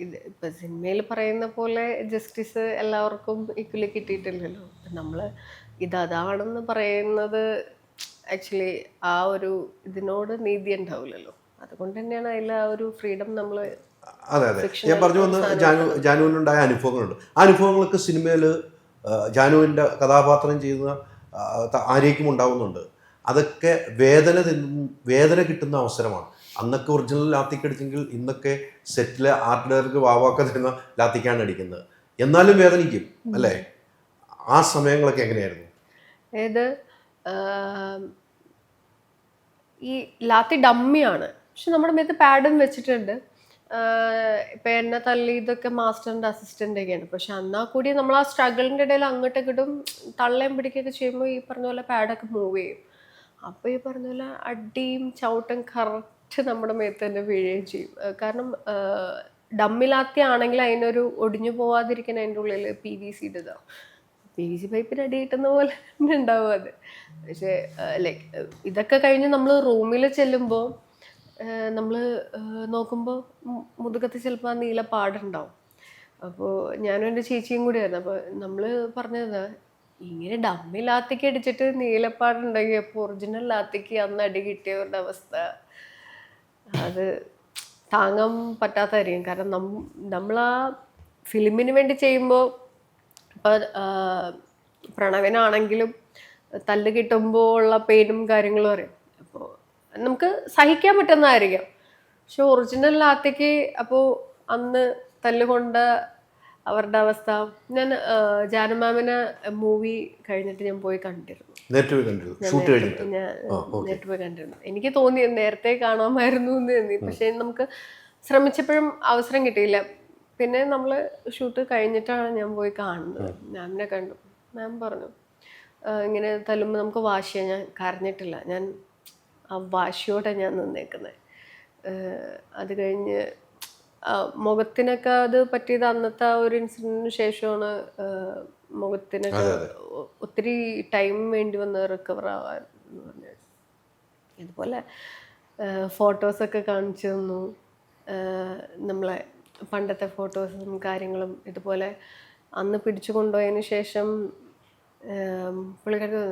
ഇത് ഇപ്പം സിനിമയിൽ പറയുന്ന പോലെ ജസ്റ്റിസ് എല്ലാവർക്കും ഈക്വലി കിട്ടിയിട്ടില്ലല്ലോ. നമ്മൾ അതാണെന്ന് പറയുന്നത് ആക്ച്വലി ആ ഒരു ഇതിനോട് നീതി ഉണ്ടാവില്ലല്ലോ. അതുകൊണ്ട് തന്നെയാണ് അതിൽ ആ ഒരു ഫ്രീഡം നമ്മൾ. അതെ അതെ, ഞാൻ പറഞ്ഞു വന്ന് ജാനുവിനുണ്ടായ അനുഭവങ്ങളുണ്ട്. ആ അനുഭവങ്ങളൊക്കെ സിനിമയിൽ ജാനുവിൻ്റെ കഥാപാത്രം ചെയ്യുന്ന ആര്യയ്ക്കും ഉണ്ടാവുന്നുണ്ട്. അതൊക്കെ വേദന കിട്ടുന്ന അവസരമാണ്. അന്നൊക്കെ ഒറിജിനൽ ലാത്തിക്കടിച്ചെങ്കിൽ ഇന്നൊക്കെ സെറ്റിലെ ആർട്ട് ഡയറക്ടർക്ക് വാവാക്ക തരുന്ന ലാത്തിക്കാണ് അടിക്കുന്നത്. എന്നാലും വേദനിക്കും അല്ലേ? ആ സമയങ്ങളൊക്കെ എങ്ങനെയായിരുന്നു? ഏത് ഈ ലാത്തി ഡമ്മിയാണ്, പക്ഷെ നമ്മുടെ മേത്ത് പാഡും വെച്ചിട്ടുണ്ട്. ഇപ്പം എന്നെ തല്ലി ഇതൊക്കെ മാസ്റ്ററിൻ്റെ അസിസ്റ്റൻ്റ് ഒക്കെയാണ്. പക്ഷെ എന്നാൽ കൂടി നമ്മൾ ആ സ്ട്രഗിളിൻ്റെ ഇടയിൽ അങ്ങോട്ടും ഇങ്ങോട്ടും തള്ളയും പിടിക്കുകയൊക്കെ ചെയ്യുമ്പോൾ ഈ പറഞ്ഞ പോലെ പാഡൊക്കെ മൂവ് ചെയ്യും. അപ്പോൾ ഈ പറഞ്ഞ പോലെ അടിയും ചവിട്ടും കറക്റ്റ് നമ്മുടെ മേത്ത് തന്നെ വീഴുകയും ചെയ്യും. കാരണം ഡമ്മിലാത്തി ആണെങ്കിൽ അതിനൊരു ഒടിഞ്ഞു പോവാതിരിക്കാൻ അതിൻ്റെ ഉള്ളിൽ PVC ഇതാണ്. PVC പൈപ്പിന് അടി കിട്ടുന്ന പോലെ തന്നെ ഉണ്ടാവും അത്. പക്ഷേ ലൈക്ക് ഇതൊക്കെ കഴിഞ്ഞ് നമ്മൾ റൂമിൽ ചെല്ലുമ്പോൾ നമ്മൾ നോക്കുമ്പോൾ മുതുകത്ത് ചിലപ്പോൾ ആ നീല പാടുണ്ടാവും. അപ്പോൾ ഞാനും എൻ്റെ ചേച്ചിയും കൂടിയായിരുന്നു. അപ്പോൾ നമ്മൾ പറഞ്ഞത് ഇങ്ങനെ ഡമ്മി ലാത്തിക്ക് അടിച്ചിട്ട് നീലപ്പാടുണ്ടെങ്കിൽ അപ്പോൾ ഒറിജിനൽ ലാത്തിക്ക് അന്ന് അടി കിട്ടിയവരുടെ അവസ്ഥ അത് താങ്ങാൻ പറ്റാത്തതായിരിക്കും. കാരണം നമ്മൾ ആ ഫിലിമിന് വേണ്ടി ചെയ്യുമ്പോൾ ഇപ്പം പ്രണവിനാണെങ്കിലും തല്ല് കിട്ടുമ്പോൾ ഉള്ള പെയിനും കാര്യങ്ങളും അറിയാം. അപ്പോൾ നമുക്ക് സഹിക്കാൻ പറ്റുന്നതായിരിക്കാം. പക്ഷെ ഒറിജിനൽ ലാത്തിക്ക് അപ്പോൾ അന്ന് തല്ലുകൊണ്ട് അവരുടെ അവസ്ഥ. ഞാൻ ജാനമാമിനെ മൂവി കഴിഞ്ഞിട്ട് ഞാൻ പോയി കണ്ടിരുന്നു. ഞാൻ നേരിട്ട് പോയി കണ്ടിരുന്നു. എനിക്ക് തോന്നി നേരത്തെ കാണാമായിരുന്നു എന്ന് തോന്നി. പക്ഷെ നമുക്ക് ശ്രമിച്ചപ്പോഴും അവസരം കിട്ടിയില്ല. പിന്നെ നമ്മൾ ഷൂട്ട് കഴിഞ്ഞിട്ടാണ് ഞാൻ പോയി കാണുന്നത്. മാമിനെ കണ്ടു. മാം പറഞ്ഞു ഇങ്ങനെ തല്ലുമ്പോൾ നമുക്ക് വാശിയാണ്. ഞാൻ കരഞ്ഞിട്ടില്ല. ഞാൻ ആ വാശിയോടെ ഞാൻ നിന്നേക്കുന്നത്. അത് കഴിഞ്ഞ് മുഖത്തിനൊക്കെ അത് പറ്റിയത് അന്നത്തെ ആ ഒരു ഇൻസിഡന്റിന് ശേഷമാണ്. മുഖത്തിനൊക്കെ ഒത്തിരി ടൈം വേണ്ടി വന്ന് റിക്കവർ ആവാൻ എന്ന് പറഞ്ഞു. ഇതുപോലെ ഫോട്ടോസൊക്കെ കാണിച്ചു തന്നു. നമ്മളെ പണ്ടത്തെ ഫോട്ടോസും കാര്യങ്ങളും ഇതുപോലെ അന്ന് പിടിച്ചു കൊണ്ടുപോയതിന് ശേഷം പുള്ളിക്കാർക്ക്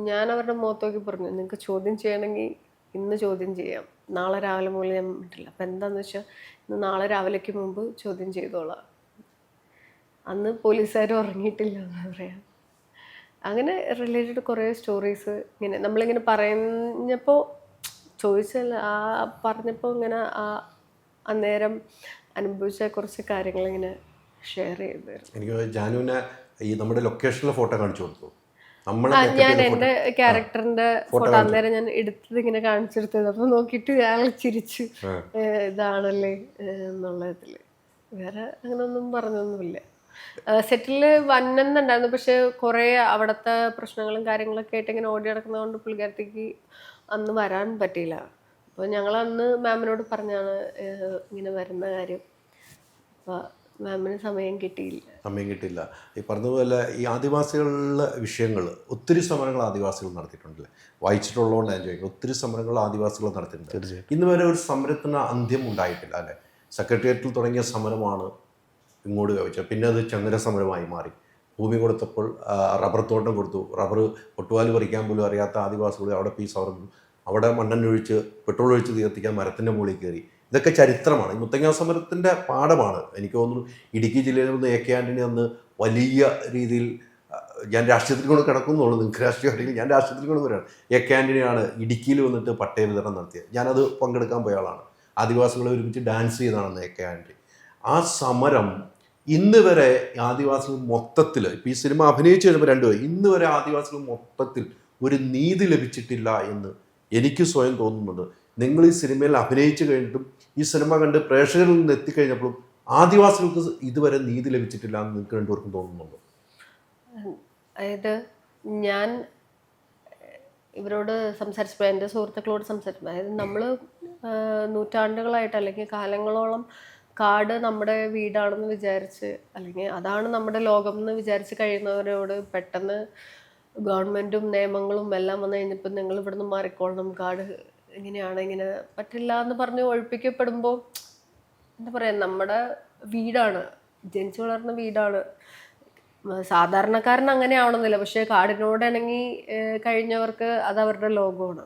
ഞാൻ അവരുടെ മുഖത്തോക്കി പറഞ്ഞു, നിങ്ങൾക്ക് ചോദ്യം ചെയ്യണമെങ്കിൽ ഇന്ന് ചോദ്യം ചെയ്യാം, നാളെ രാവിലെ മുതൽ ഞാൻ വിട്ടില്ല. അപ്പം എന്താണെന്ന് വെച്ചാൽ ഇന്ന് നാളെ രാവിലേക്ക് മുമ്പ് ചോദ്യം ചെയ്തോളാം. അന്ന് പോലീസുകാർ ഉറങ്ങിയിട്ടില്ല എന്ന് പറയാം. അങ്ങനെ റിലേറ്റഡ് കുറേ സ്റ്റോറീസ് ഇങ്ങനെ നമ്മളിങ്ങനെ പറഞ്ഞപ്പോൾ ചോദിച്ചല്ല ആ പറഞ്ഞപ്പോൾ ഇങ്ങനെ അന്നേരം അനുഭവിച്ച കുറച്ച് കാര്യങ്ങൾ ഇങ്ങനെ ഷെയർ ചെയ്തായിരുന്നു. എനിക്ക് ജാനുവിനെ ഈ നമ്മുടെ ലൊക്കേഷനിലെ ഫോട്ടോ കാണിച്ചു കൊടുത്തു. ഞാൻ എൻ്റെ ക്യാരക്ടറിന്റെ ഫോട്ടോ അന്നേരം ഞാൻ എടുത്തത് ഇങ്ങനെ കാണിച്ചെടുത്തത്. അപ്പോൾ നോക്കിയിട്ട് അയാൾ ചിരിച്ചു, ഇതാണല്ലേ എന്നുള്ള ഇതിൽ. വേറെ അങ്ങനെയൊന്നും പറഞ്ഞൊന്നുമില്ല. സെറ്റിൽ വന്നെന്നുണ്ടായിരുന്നു. പക്ഷെ കുറേ അവിടുത്തെ പ്രശ്നങ്ങളും കാര്യങ്ങളൊക്കെ ആയിട്ട് ഇങ്ങനെ ഓടി നടക്കുന്നതുകൊണ്ട് പുള്ളിക്കാരത്തേക്ക് അന്ന് വരാൻ പറ്റിയില്ല. അപ്പോൾ ഞങ്ങൾ അന്ന് മാമിനോട് പറഞ്ഞാണ് ഇങ്ങനെ വരുന്ന കാര്യം. അപ്പോൾ മാമിന് സമയം കിട്ടിയില്ല. ഈ പറഞ്ഞതുപോലെ ഈ ആദിവാസികളുടെ വിഷയങ്ങൾ ഒത്തിരി സമരങ്ങൾ ആദിവാസികൾ നടത്തിയിട്ടുണ്ടല്ലേ? വായിച്ചിട്ടുള്ളതുകൊണ്ട് ഞാൻ ചോദിക്കും. ഒത്തിരി സമരങ്ങൾ ആദിവാസികൾ നടത്തിയിട്ടുണ്ട്. ഇന്ന് വരെ ഒരു സമരത്തിന് അന്ത്യം ഉണ്ടായിട്ടില്ല അല്ലേ? സെക്രട്ടേറിയറ്റിൽ തുടങ്ങിയ സമരമാണ് ഇങ്ങോട്ട് ചോദിച്ചത്. പിന്നെ അത് ചങ്ങര സമരമായി മാറി. ഭൂമി കൊടുത്തപ്പോൾ റബ്ബർ തോട്ടം കൊടുത്തു. റബ്ബർ ഒട്ടുവാല് പറിക്കാൻ പോലും അറിയാത്ത ആദിവാസികൾ അവിടെ പീസ് അവർക്ക് അവിടെ മണ്ണെണ്ണൊഴിച്ച് പെട്രോൾ ഒഴിച്ച് തീർത്തിക്കാൻ മരത്തിൻ്റെ മുകളിൽ കയറി. ഇതൊക്കെ ചരിത്രമാണ്. ഈ മുത്തങ്ങ സമരത്തിൻ്റെ പാഠമാണ്. എനിക്ക് തോന്നുന്നു ഇടുക്കി ജില്ലയിൽ നിന്ന് AK ആൻ്റണി അന്ന് വലിയ രീതിയിൽ, ഞാൻ രാഷ്ട്രീയത്തിൽ കൊണ്ട് കിടക്കുന്നുള്ളൂ, നിങ്ങൾക്ക് രാഷ്ട്രീയമായിട്ടില്ല, ഞാൻ രാഷ്ട്രീയത്തിൽ കൊണ്ട് വരികയാണ്. AK ആൻ്റണിയാണ് ഇടുക്കിയിൽ വന്നിട്ട് പട്ടയ വിതരണം നടത്തിയത്. ഞാനത് പങ്കെടുക്കാൻ പോയ ആളാണ്. ആദിവാസികളെ ഒരുമിച്ച് ഡാൻസ് ചെയ്തതാണെന്ന് AK ആൻ്റണി. ആ സമരം ഇന്ന് വരെ ആദിവാസികൾ മൊത്തത്തിൽ, ഇപ്പോൾ ഈ സിനിമ അഭിനയിച്ചു കഴിഞ്ഞപ്പോൾ രണ്ടുപേരും, ഇന്ന് വരെ ആദിവാസികൾ മൊത്തത്തിൽ ഒരു നീതി ലഭിച്ചിട്ടില്ല എന്ന് എനിക്ക് സ്വയം തോന്നുന്നുണ്ട്. നിങ്ങൾ ഈ സിനിമയിൽ അഭിനയിച്ചു കഴിഞ്ഞിട്ടും ഈ സിനിമ കണ്ട് പ്രേക്ഷകരിൽ നിന്ന് എത്തിക്കഴിഞ്ഞപ്പോഴും ആദിവാസികൾക്ക് ഇതുവരെ നീതി ലഭിച്ചിട്ടില്ല എന്ന് നിങ്ങൾക്ക് രണ്ടുപേർക്കും തോന്നുന്നുണ്ടോ? അതായത് ഞാൻ ഇവരോട് സംസാരിച്ചപ്പോൾ, എൻ്റെ സുഹൃത്തുക്കളോട് സംസാരിച്ചപ്പോൾ, അതായത് നമ്മൾ നൂറ്റാണ്ടുകളായിട്ട് അല്ലെങ്കിൽ കാലങ്ങളോളം കാട് നമ്മുടെ വീടാണെന്ന് വിചാരിച്ച്, അല്ലെങ്കിൽ അതാണ് നമ്മുടെ ലോകം എന്ന് വിചാരിച്ച് കഴിയുന്നവരോട് പെട്ടെന്ന് ഗവൺമെൻറ്റും നിയമങ്ങളും എല്ലാം വന്നു കഴിഞ്ഞപ്പോൾ നിങ്ങൾ ഇവിടുന്ന് മാറിക്കോളണം, കാട് ഇങ്ങനെയാണ്, ഇങ്ങനെ പറ്റില്ല എന്ന് പറഞ്ഞ് ഒഴിപ്പിക്കപ്പെടുമ്പോൾ എന്താ പറയുക, നമ്മുടെ വീടാണ്, ജനിച്ചു വളർന്ന വീടാണ്. സാധാരണക്കാരൻ അങ്ങനെ ആവണമെന്നില്ല, പക്ഷേ കാടിനോട് ഇണങ്ങി കഴിഞ്ഞവർക്ക് അത് അവരുടെ ലോകമാണ്.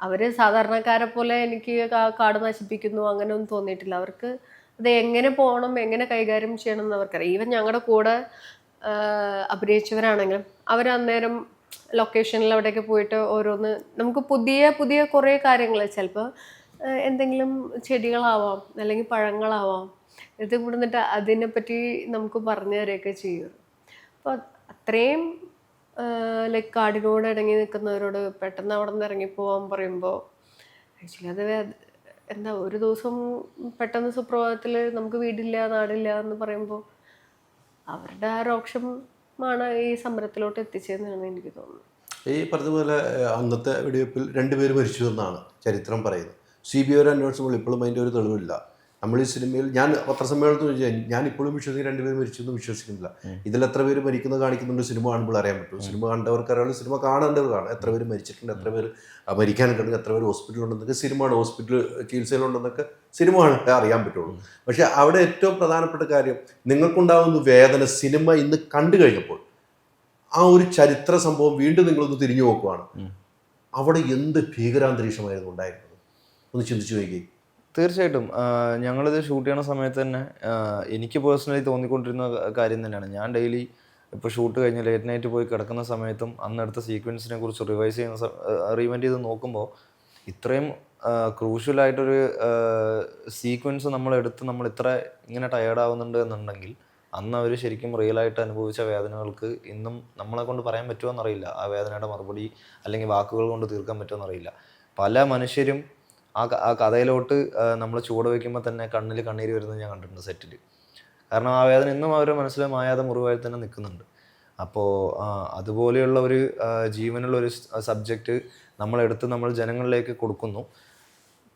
അവർ സാധാരണക്കാരെ പോലെ എനിക്ക് കാട് നശിപ്പിക്കുന്നു അങ്ങനെയൊന്നും തോന്നിയിട്ടില്ല. അവർക്ക് അത് എങ്ങനെ പോകണം, എങ്ങനെ കൈകാര്യം ചെയ്യണം എന്ന് അവർക്കറിയാം. ഈവൻ ഞങ്ങളുടെ കൂടെ അഭിനയിച്ചവരാണെങ്കിലും അവർ അന്നേരം ലൊക്കേഷനിൽ അവിടെയൊക്കെ പോയിട്ട് ഓരോന്ന് നമുക്ക് പുതിയ പുതിയ കുറേ കാര്യങ്ങൾ, ചിലപ്പോൾ എന്തെങ്കിലും ചെടികളാവാം അല്ലെങ്കിൽ പഴങ്ങളാവാം, ഇത് കൊണ്ടുവന്നിട്ട് അതിനെപ്പറ്റി നമുക്ക് പറഞ്ഞു തരികയൊക്കെ ചെയ്യും. അപ്പോൾ അത്രയും ലൈക്ക് കാടിനോട് ഇണങ്ങി നിൽക്കുന്നവരോട് പെട്ടെന്ന് അവിടെ നിന്ന് ഇറങ്ങിപ്പോവാൻ പറയുമ്പോൾ ആക്ച്വലി അത് എന്താ, ഒരു ദിവസം പെട്ടെന്ന് സുപ്രഭാതത്തിൽ നമുക്ക് വീടില്ല നാടില്ല എന്ന് പറയുമ്പോൾ അവരുടെ ആ രോക്ഷമാണ് ഈ സമരത്തിലോട്ട് എത്തിച്ചതെന്നാണ് എനിക്ക് തോന്നുന്നത്. ഈ പറഞ്ഞതുപോലെ അന്നത്തെ വെടിവെപ്പിൽ 2 പേര് മരിച്ചു എന്നാണ് ചരിത്രം പറയുന്നത്. CBI ഒരു അന്വേഷണം ഇപ്പോഴും അതിൻ്റെ ഒരു തെളിവില്ല. നമ്മൾ ഈ സിനിമയിൽ ഞാൻ പത്രസമ്മേളനത്തിൽ ചോദിച്ചാൽ ഞാൻ ഇപ്പോഴും വിശ്വസിക്കും 2 പേര് മരിച്ചു എന്ന് വിശ്വസിക്കുന്നില്ല. ഇതിൽ എത്ര പേര് മരിക്കുന്നത് കാണിക്കുന്നുണ്ട് സിനിമ കാണുമ്പോൾ അറിയാൻ പറ്റും. സിനിമ കണ്ടവർക്ക് അറിയാം, സിനിമ കാണേണ്ടവർ കാണാം. എത്ര പേര് മരിച്ചിട്ടുണ്ട്, എത്ര പേര് മരിക്കാനുണ്ടെങ്കിൽ, എത്ര പേര് ഹോസ്പിറ്റലുണ്ടെന്നൊക്കെ സിനിമ ഹോസ്പിറ്റൽ ചികിത്സയിലുണ്ടെന്നൊക്കെ സിനിമ അറിയാൻ പറ്റുള്ളൂ. പക്ഷേ അവിടെ ഏറ്റവും പ്രധാനപ്പെട്ട കാര്യം, നിങ്ങൾക്കുണ്ടാകുന്ന വേദന സിനിമ ഇന്ന് കണ്ടു കഴിഞ്ഞപ്പോൾ ആ ഒരു ചരിത്ര സംഭവം വീണ്ടും നിങ്ങളൊന്ന് തിരിഞ്ഞു നോക്കുവാണ്. അവിടെ എന്ത് ഭീകരാന്തരീക്ഷമായിരുന്നു ഉണ്ടായിരുന്നത്, ഒന്ന് ചിന്തിച്ചു നോക്കി. തീർച്ചയായിട്ടും ഞങ്ങളിത് ഷൂട്ട് ചെയ്യുന്ന സമയത്ത് തന്നെ എനിക്ക് പേഴ്സണലി തോന്നിക്കൊണ്ടിരുന്ന കാര്യം തന്നെയാണ്. ഞാൻ ഡെയിലി ഇപ്പോൾ ഷൂട്ട് കഴിഞ്ഞ് ലേറ്റ് നൈറ്റ് പോയി കിടക്കുന്ന സമയത്തും അന്നെടുത്ത സീക്വൻസിനെ കുറിച്ച് റീവൈൻഡ് ചെയ്ത് നോക്കുമ്പോൾ ഇത്രയും ക്രൂഷ്യലായിട്ടൊരു സീക്വൻസ് നമ്മൾ ഇത്ര ഇങ്ങനെ ടയേർഡാവുന്നുണ്ട് എന്നുണ്ടെങ്കിൽ അന്ന് അവർ ശരിക്കും റിയലായിട്ട് അനുഭവിച്ച വേദനകൾക്ക് ഇന്നും നമ്മളെ കൊണ്ട് പറയാൻ പറ്റുമോ എന്നറിയില്ല. ആ വേദനയുടെ മറുപടി അല്ലെങ്കിൽ വാക്കുകൾ കൊണ്ട് തീർക്കാൻ പറ്റുമോ എന്നറിയില്ല. പല മനുഷ്യരും ആ കഥയിലോട്ട് നമ്മൾ ചുവട് വയ്ക്കുമ്പോൾ തന്നെ കണ്ണിൽ കണ്ണീര് വരുന്നത് ഞാൻ കണ്ടിട്ടുണ്ട് സെറ്റിൽ. കാരണം ആ വേദന ഇന്നും അവരുടെ മനസ്സിൽ മായാതെ മുറിവായി തന്നെ നിൽക്കുന്നുണ്ട്. അപ്പോൾ അതുപോലെയുള്ള ഒരു ജീവനുള്ള ഒരു സബ്ജക്റ്റ് നമ്മളെടുത്ത് നമ്മൾ ജനങ്ങളിലേക്ക് കൊടുക്കുന്നു.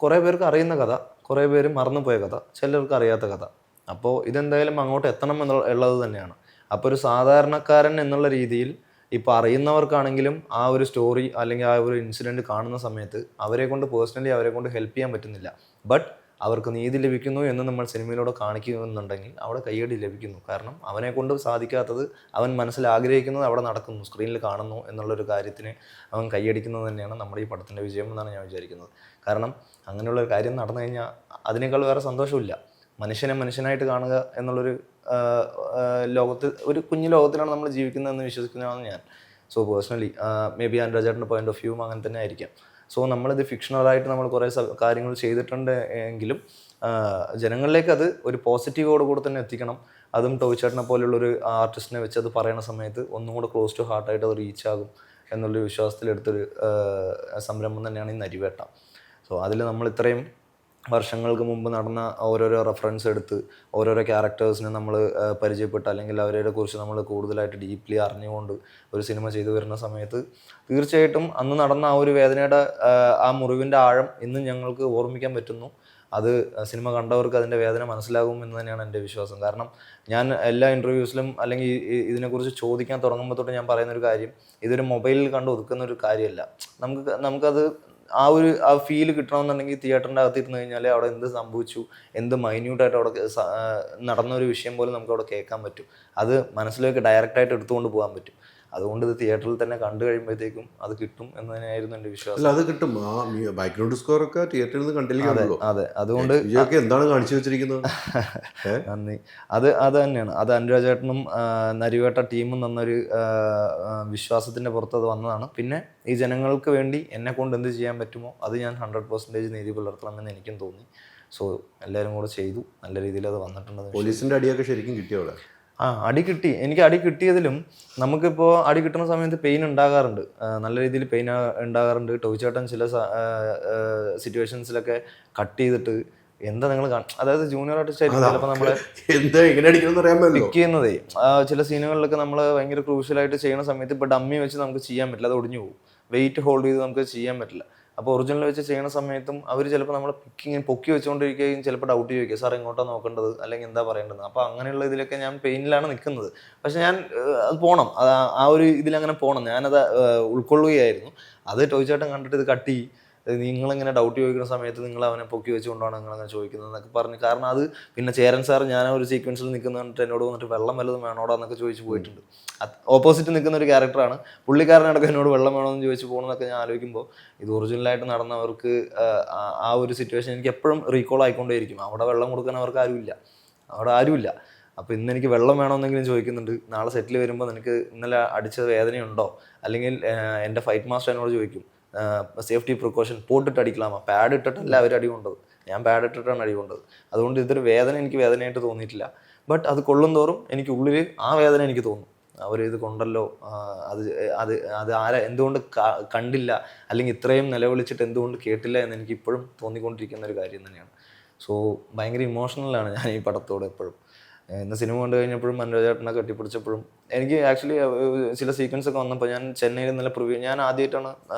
കുറേ പേർക്ക് അറിയുന്ന കഥ, കുറേ പേര് മറന്നുപോയ കഥ, ചിലർക്ക് അറിയാത്ത കഥ. അപ്പോൾ ഇതെന്തായാലും അങ്ങോട്ട് എത്തണം എന്നുള്ളത് തന്നെയാണ്. അപ്പോൾ ഒരു സാധാരണക്കാരൻ എന്നുള്ള രീതിയിൽ ഇപ്പോൾ അറിയുന്നവർക്കാണെങ്കിലും ആ ഒരു സ്റ്റോറി അല്ലെങ്കിൽ ആ ഒരു ഇൻസിഡൻറ്റ് കാണുന്ന സമയത്ത് അവരെ കൊണ്ട് പേഴ്സണലി അവരെ കൊണ്ട് ഹെൽപ്പ് ചെയ്യാൻ പറ്റുന്നില്ല. ബട്ട് അവർക്ക് നീതി ലഭിക്കുന്നു എന്ന് നമ്മൾ സിനിമയിലൂടെ കാണിക്കുന്നുണ്ടെങ്കിൽ അവിടെ കയ്യടി ലഭിക്കുന്നു. കാരണം അവനെ കൊണ്ട് സാധിക്കാത്തത് അവൻ മനസ്സിൽ ആഗ്രഹിക്കുന്നത് അവിടെ നടക്കുന്നു, സ്ക്രീനിൽ കാണുന്നു എന്നുള്ളൊരു കാര്യത്തിന് അവൻ കയ്യടിക്കുന്നത് തന്നെയാണ് നമ്മുടെ ഈ പടത്തിൻ്റെ വിജയം എന്നാണ് ഞാൻ വിചാരിക്കുന്നത്. കാരണം അങ്ങനെയുള്ള ഒരു കാര്യം നടന്നു കഴിഞ്ഞാൽ അതിനേക്കാൾ വേറെ സന്തോഷമില്ല. മനുഷ്യനെ മനുഷ്യനായിട്ട് കാണുക എന്നുള്ളൊരു ലോകത്ത്, ഒരു കുഞ്ഞു ലോകത്തിലാണ് നമ്മൾ ജീവിക്കുന്നതെന്ന് വിശ്വസിക്കുന്നതാണ് ഞാൻ. സോ പേഴ്സണലി മേ ബി അനുരാജേട്ടൻ്റെ പോയിന്റ് ഓഫ് വ്യൂ അങ്ങനെ തന്നെ ആയിരിക്കാം. സോ നമ്മളിത് ഫിക്ഷണലായിട്ട് നമ്മൾ കുറേ കാര്യങ്ങൾ ചെയ്തിട്ടുണ്ട് എങ്കിലും ജനങ്ങളിലേക്ക് അത് ഒരു പോസിറ്റീവോട് കൂടെ തന്നെ എത്തിക്കണം. അതും ടോയ്ച്ചേട്ടനെ പോലുള്ളൊരു ആർട്ടിസ്റ്റിനെ വെച്ച് അത് പറയുന്ന സമയത്ത് ഒന്നും കൂടെ ക്ലോസ് ടു ഹാർട്ടായിട്ട് അത് റീച്ച് ആകും എന്നുള്ളൊരു വിശ്വാസത്തിലെടുത്തൊരു സംരംഭം തന്നെയാണ് ഈ നരിവേട്ട. സോ അതിൽ നമ്മൾ ഇത്രയും വർഷങ്ങൾക്ക് മുമ്പ് നടന്ന ഓരോരോ റെഫറൻസ് എടുത്ത് ഓരോരോ ക്യാരക്ടേഴ്സിനെ നമ്മൾ പരിചയപ്പെട്ട് അല്ലെങ്കിൽ അവരെ കുറിച്ച് നമ്മൾ കൂടുതലായിട്ട് ഡീപ്ലി അറിഞ്ഞുകൊണ്ട് ഒരു സിനിമ ചെയ്തു വരുന്ന സമയത്ത് തീർച്ചയായിട്ടും അന്ന് നടന്ന ആ ഒരു വേദനയുടെ ആ മുറിവിൻ്റെ ആഴം ഇന്നും ഞങ്ങൾക്ക് ഓർമ്മിക്കാൻ പറ്റുന്നു. അത് സിനിമ കണ്ടവർക്ക് അതിൻ്റെ വേദന മനസ്സിലാകും എന്ന് തന്നെയാണ് എൻ്റെ വിശ്വാസം. കാരണം ഞാൻ എല്ലാ ഇൻ്റർവ്യൂസിലും അല്ലെങ്കിൽ ഇതിനെക്കുറിച്ച് ചോദിക്കാൻ തുടങ്ങുമ്പോൾ തൊട്ട് ഞാൻ പറയുന്നൊരു കാര്യം, ഇതൊരു മൊബൈലിൽ കണ്ട് ഒതുക്കുന്ന ഒരു കാര്യമല്ല. നമുക്കത് ആ ഫീല് കിട്ടണമെന്നുണ്ടെങ്കിൽ തിയേറ്ററിൻ്റെ അകത്തിരുന്ന് കഴിഞ്ഞാൽ അവിടെ എന്ത് സംഭവിച്ചു, എന്ത് മൈന്യൂട്ടായിട്ട് അവിടെ നടന്നൊരു വിഷയം പോലും നമുക്ക് അവിടെ കേൾക്കാൻ പറ്റും. അത് മനസ്സിലേക്ക് ഡയറക്റ്റായിട്ട് എടുത്തുകൊണ്ട് പോകാൻ പറ്റും. അതുകൊണ്ട് ഇത് തിയേറ്ററിൽ തന്നെ കണ്ടു കഴിയുമ്പോഴത്തേക്കും അത് കിട്ടും എന്ന് തന്നെയായിരുന്നു എൻ്റെ വിശ്വാസം. അത് കിട്ടും. ആ ബാക്ക്ഗ്രൗണ്ട് സ്കോർ ഒക്കെ തിയേറ്ററിൽ നിന്ന് കണ്ടില്ല. അതെ, അതുകൊണ്ട് എന്താണ് കാണിച്ചു വെച്ചിരിക്കുന്നത്? നന്ദി. അത് തന്നെയാണ്. അത് അനുരാജേട്ടനും നരിവേട്ട ടീമും തന്നൊരു വിശ്വാസത്തിൻ്റെ പുറത്ത് അത് വന്നതാണ്. പിന്നെ ഈ ജനങ്ങൾക്ക് വേണ്ടി എന്നെ കൊണ്ട് എന്ത് ചെയ്യാൻ പറ്റുമോ അത് ഞാൻ 100% നീതി പുലർത്തണമെന്ന് എനിക്കും തോന്നി. സോ എല്ലാവരും കൂടെ ചെയ്തു. നല്ല രീതിയിൽ അത് വന്നിട്ടുണ്ട്. പോലീസിൻ്റെ അടിയൊക്കെ ശരിക്കും കിട്ടിയോളെ? അടി കിട്ടി. എനിക്ക് അടി കിട്ടിയതിലും നമുക്കിപ്പോൾ അടി കിട്ടുന്ന സമയത്ത് പെയിൻ ഉണ്ടാകാറുണ്ട്, നല്ല രീതിയിൽ പെയിൻ ഉണ്ടാകാറുണ്ട്. ടോയ്ച്ചേട്ടൻ ചില സിറ്റുവേഷൻസിലൊക്കെ കട്ട് ചെയ്തിട്ട് എന്താ നിങ്ങൾ അതായത് ജൂനിയർ ആർട്ടിസ്റ്റ് ആയിരിക്കും ചിലപ്പോൾ നമ്മളെ പിക്ക് ചെയ്യുന്നതേ ചില സീനുകളിലൊക്കെ നമ്മൾ ഭയങ്കര ക്രൂഷ്യലായിട്ട് ചെയ്യുന്ന സമയത്ത് ഇപ്പോൾ ഡമ്മി വെച്ച് നമുക്ക് ചെയ്യാൻ പറ്റില്ല, അത് ഒടിഞ്ഞു പോകും. വെയിറ്റ് ഹോൾഡ് ചെയ്ത് നമുക്ക് ചെയ്യാൻ പറ്റില്ല. അപ്പോൾ ഒറിജിനൽ വെച്ച് ചെയ്യുന്ന സമയത്തും അവർ ചിലപ്പോൾ നമ്മളെ പൊക്കി വെച്ചുകൊണ്ടിരിക്കുകയും ചിലപ്പോൾ ഡൗട്ട് ചോദിക്കുക, സാർ എങ്ങോട്ടാണ് നോക്കേണ്ടത് അല്ലെങ്കിൽ എന്താ പറയേണ്ടത്. അപ്പോൾ അങ്ങനെയുള്ള ഇതിലൊക്കെ ഞാൻ പെയിനിലാണ് നിൽക്കുന്നത്. പക്ഷെ ഞാൻ അത് പോകണം, ആ ഒരു ഇതിലങ്ങനെ പോകണം, ഞാനത് ഉൾക്കൊള്ളുകയായിരുന്നു. അത് ടോയ് ചേട്ടൻ കണ്ടിട്ട് ഇത് കട്ട് ചെയ്യും, നിങ്ങളിങ്ങനെ ഡൗട്ട് ചോദിക്കുന്ന സമയത്ത് നിങ്ങൾ അവനെ പൊക്കി വെച്ചുകൊണ്ടാണ് നിങ്ങളങ്ങനെ ചോദിക്കുന്നത് എന്നൊക്കെ പറഞ്ഞ്. കാരണം അത് പിന്നെ ചേരൻ സാർ ഞാൻ ഒരു സീക്വൻസിൽ നിൽക്കുന്ന കണ്ടിട്ട് എന്നോട് വന്നിട്ട് വെള്ളം വല്ലതും വേണോടാ എന്നൊക്കെ ചോദിച്ചു പോയിട്ടുണ്ട്. ഓപ്പോസിറ്റ് നിൽക്കുന്ന ഒരു ക്യാരക്ടറാണ്, പുള്ളിക്കാരനടക്കം എന്നോട് വെള്ളം വേണമെന്ന് ചോദിച്ചു പോകണമെന്നൊക്കെ ഞാൻ ആലോചിക്കുമ്പോൾ ഇത് ഒറിജിനലായിട്ട് നടന്നവർക്ക് ആ ഒരു സിറ്റുവേഷൻ എനിക്ക് എപ്പോഴും റീകോൾ ആയിക്കൊണ്ടേയിരിക്കും. അവിടെ വെള്ളം കൊടുക്കാൻ അവർക്ക് ആരുമില്ല. അപ്പോൾ ഇന്ന് എനിക്ക് വെള്ളം വേണമെന്നെങ്കിലും ചോദിക്കുന്നുണ്ട്. നാളെ സെറ്റിൽ വരുമ്പോൾ നിനക്ക് ഇന്നലെ അടിച്ചത് വേദനയുണ്ടോ, അല്ലെങ്കിൽ എൻ്റെ ഫൈറ്റ് മാസ്റ്റർ എന്നോട് ചോദിക്കും സേഫ്റ്റി പ്രിക്കോഷൻ പോട്ടിട്ട് അടിക്കലാമോ, പാഡ് ഇട്ടിട്ടല്ല അവർ അടി കൊണ്ടത്, ഞാൻ പാഡ് ഇട്ടിട്ടാണ് അടി കൊണ്ടത്. അതുകൊണ്ട് ഇതൊരു വേദന എനിക്ക് വേദനയായിട്ട് തോന്നിയിട്ടില്ല. ബട്ട് അത് കൊള്ളും തോറും എനിക്ക് ഉള്ളിൽ ആ വേദന എനിക്ക് തോന്നും, അവർ ഇത് കൊണ്ടല്ലോ, അത് എന്തുകൊണ്ട് കണ്ടില്ല, അല്ലെങ്കിൽ ഇത്രയും നിലവിളിച്ചിട്ട് എന്തുകൊണ്ട് കേട്ടില്ല എന്ന് എനിക്ക് ഇപ്പോഴും തോന്നിക്കൊണ്ടിരിക്കുന്ന ഒരു കാര്യം തന്നെയാണ്. സോ ഭയങ്കര ഇമോഷണലാണ് ഞാൻ ഈ പടത്തോട് എപ്പോഴും. ഇന്ന് സിനിമ കണ്ടു കഴിഞ്ഞപ്പോഴും മനോജ് ചേട്ടനെ കെട്ടിപ്പിടിച്ചപ്പോഴും എനിക്ക് ആക്ച്വലി ചില സീക്വൻസ് ഒക്കെ വന്നപ്പോൾ ഞാൻ ചെന്നൈയിൽ ഇന്നലെ ഞാൻ ആദ്യമായിട്ടാണ്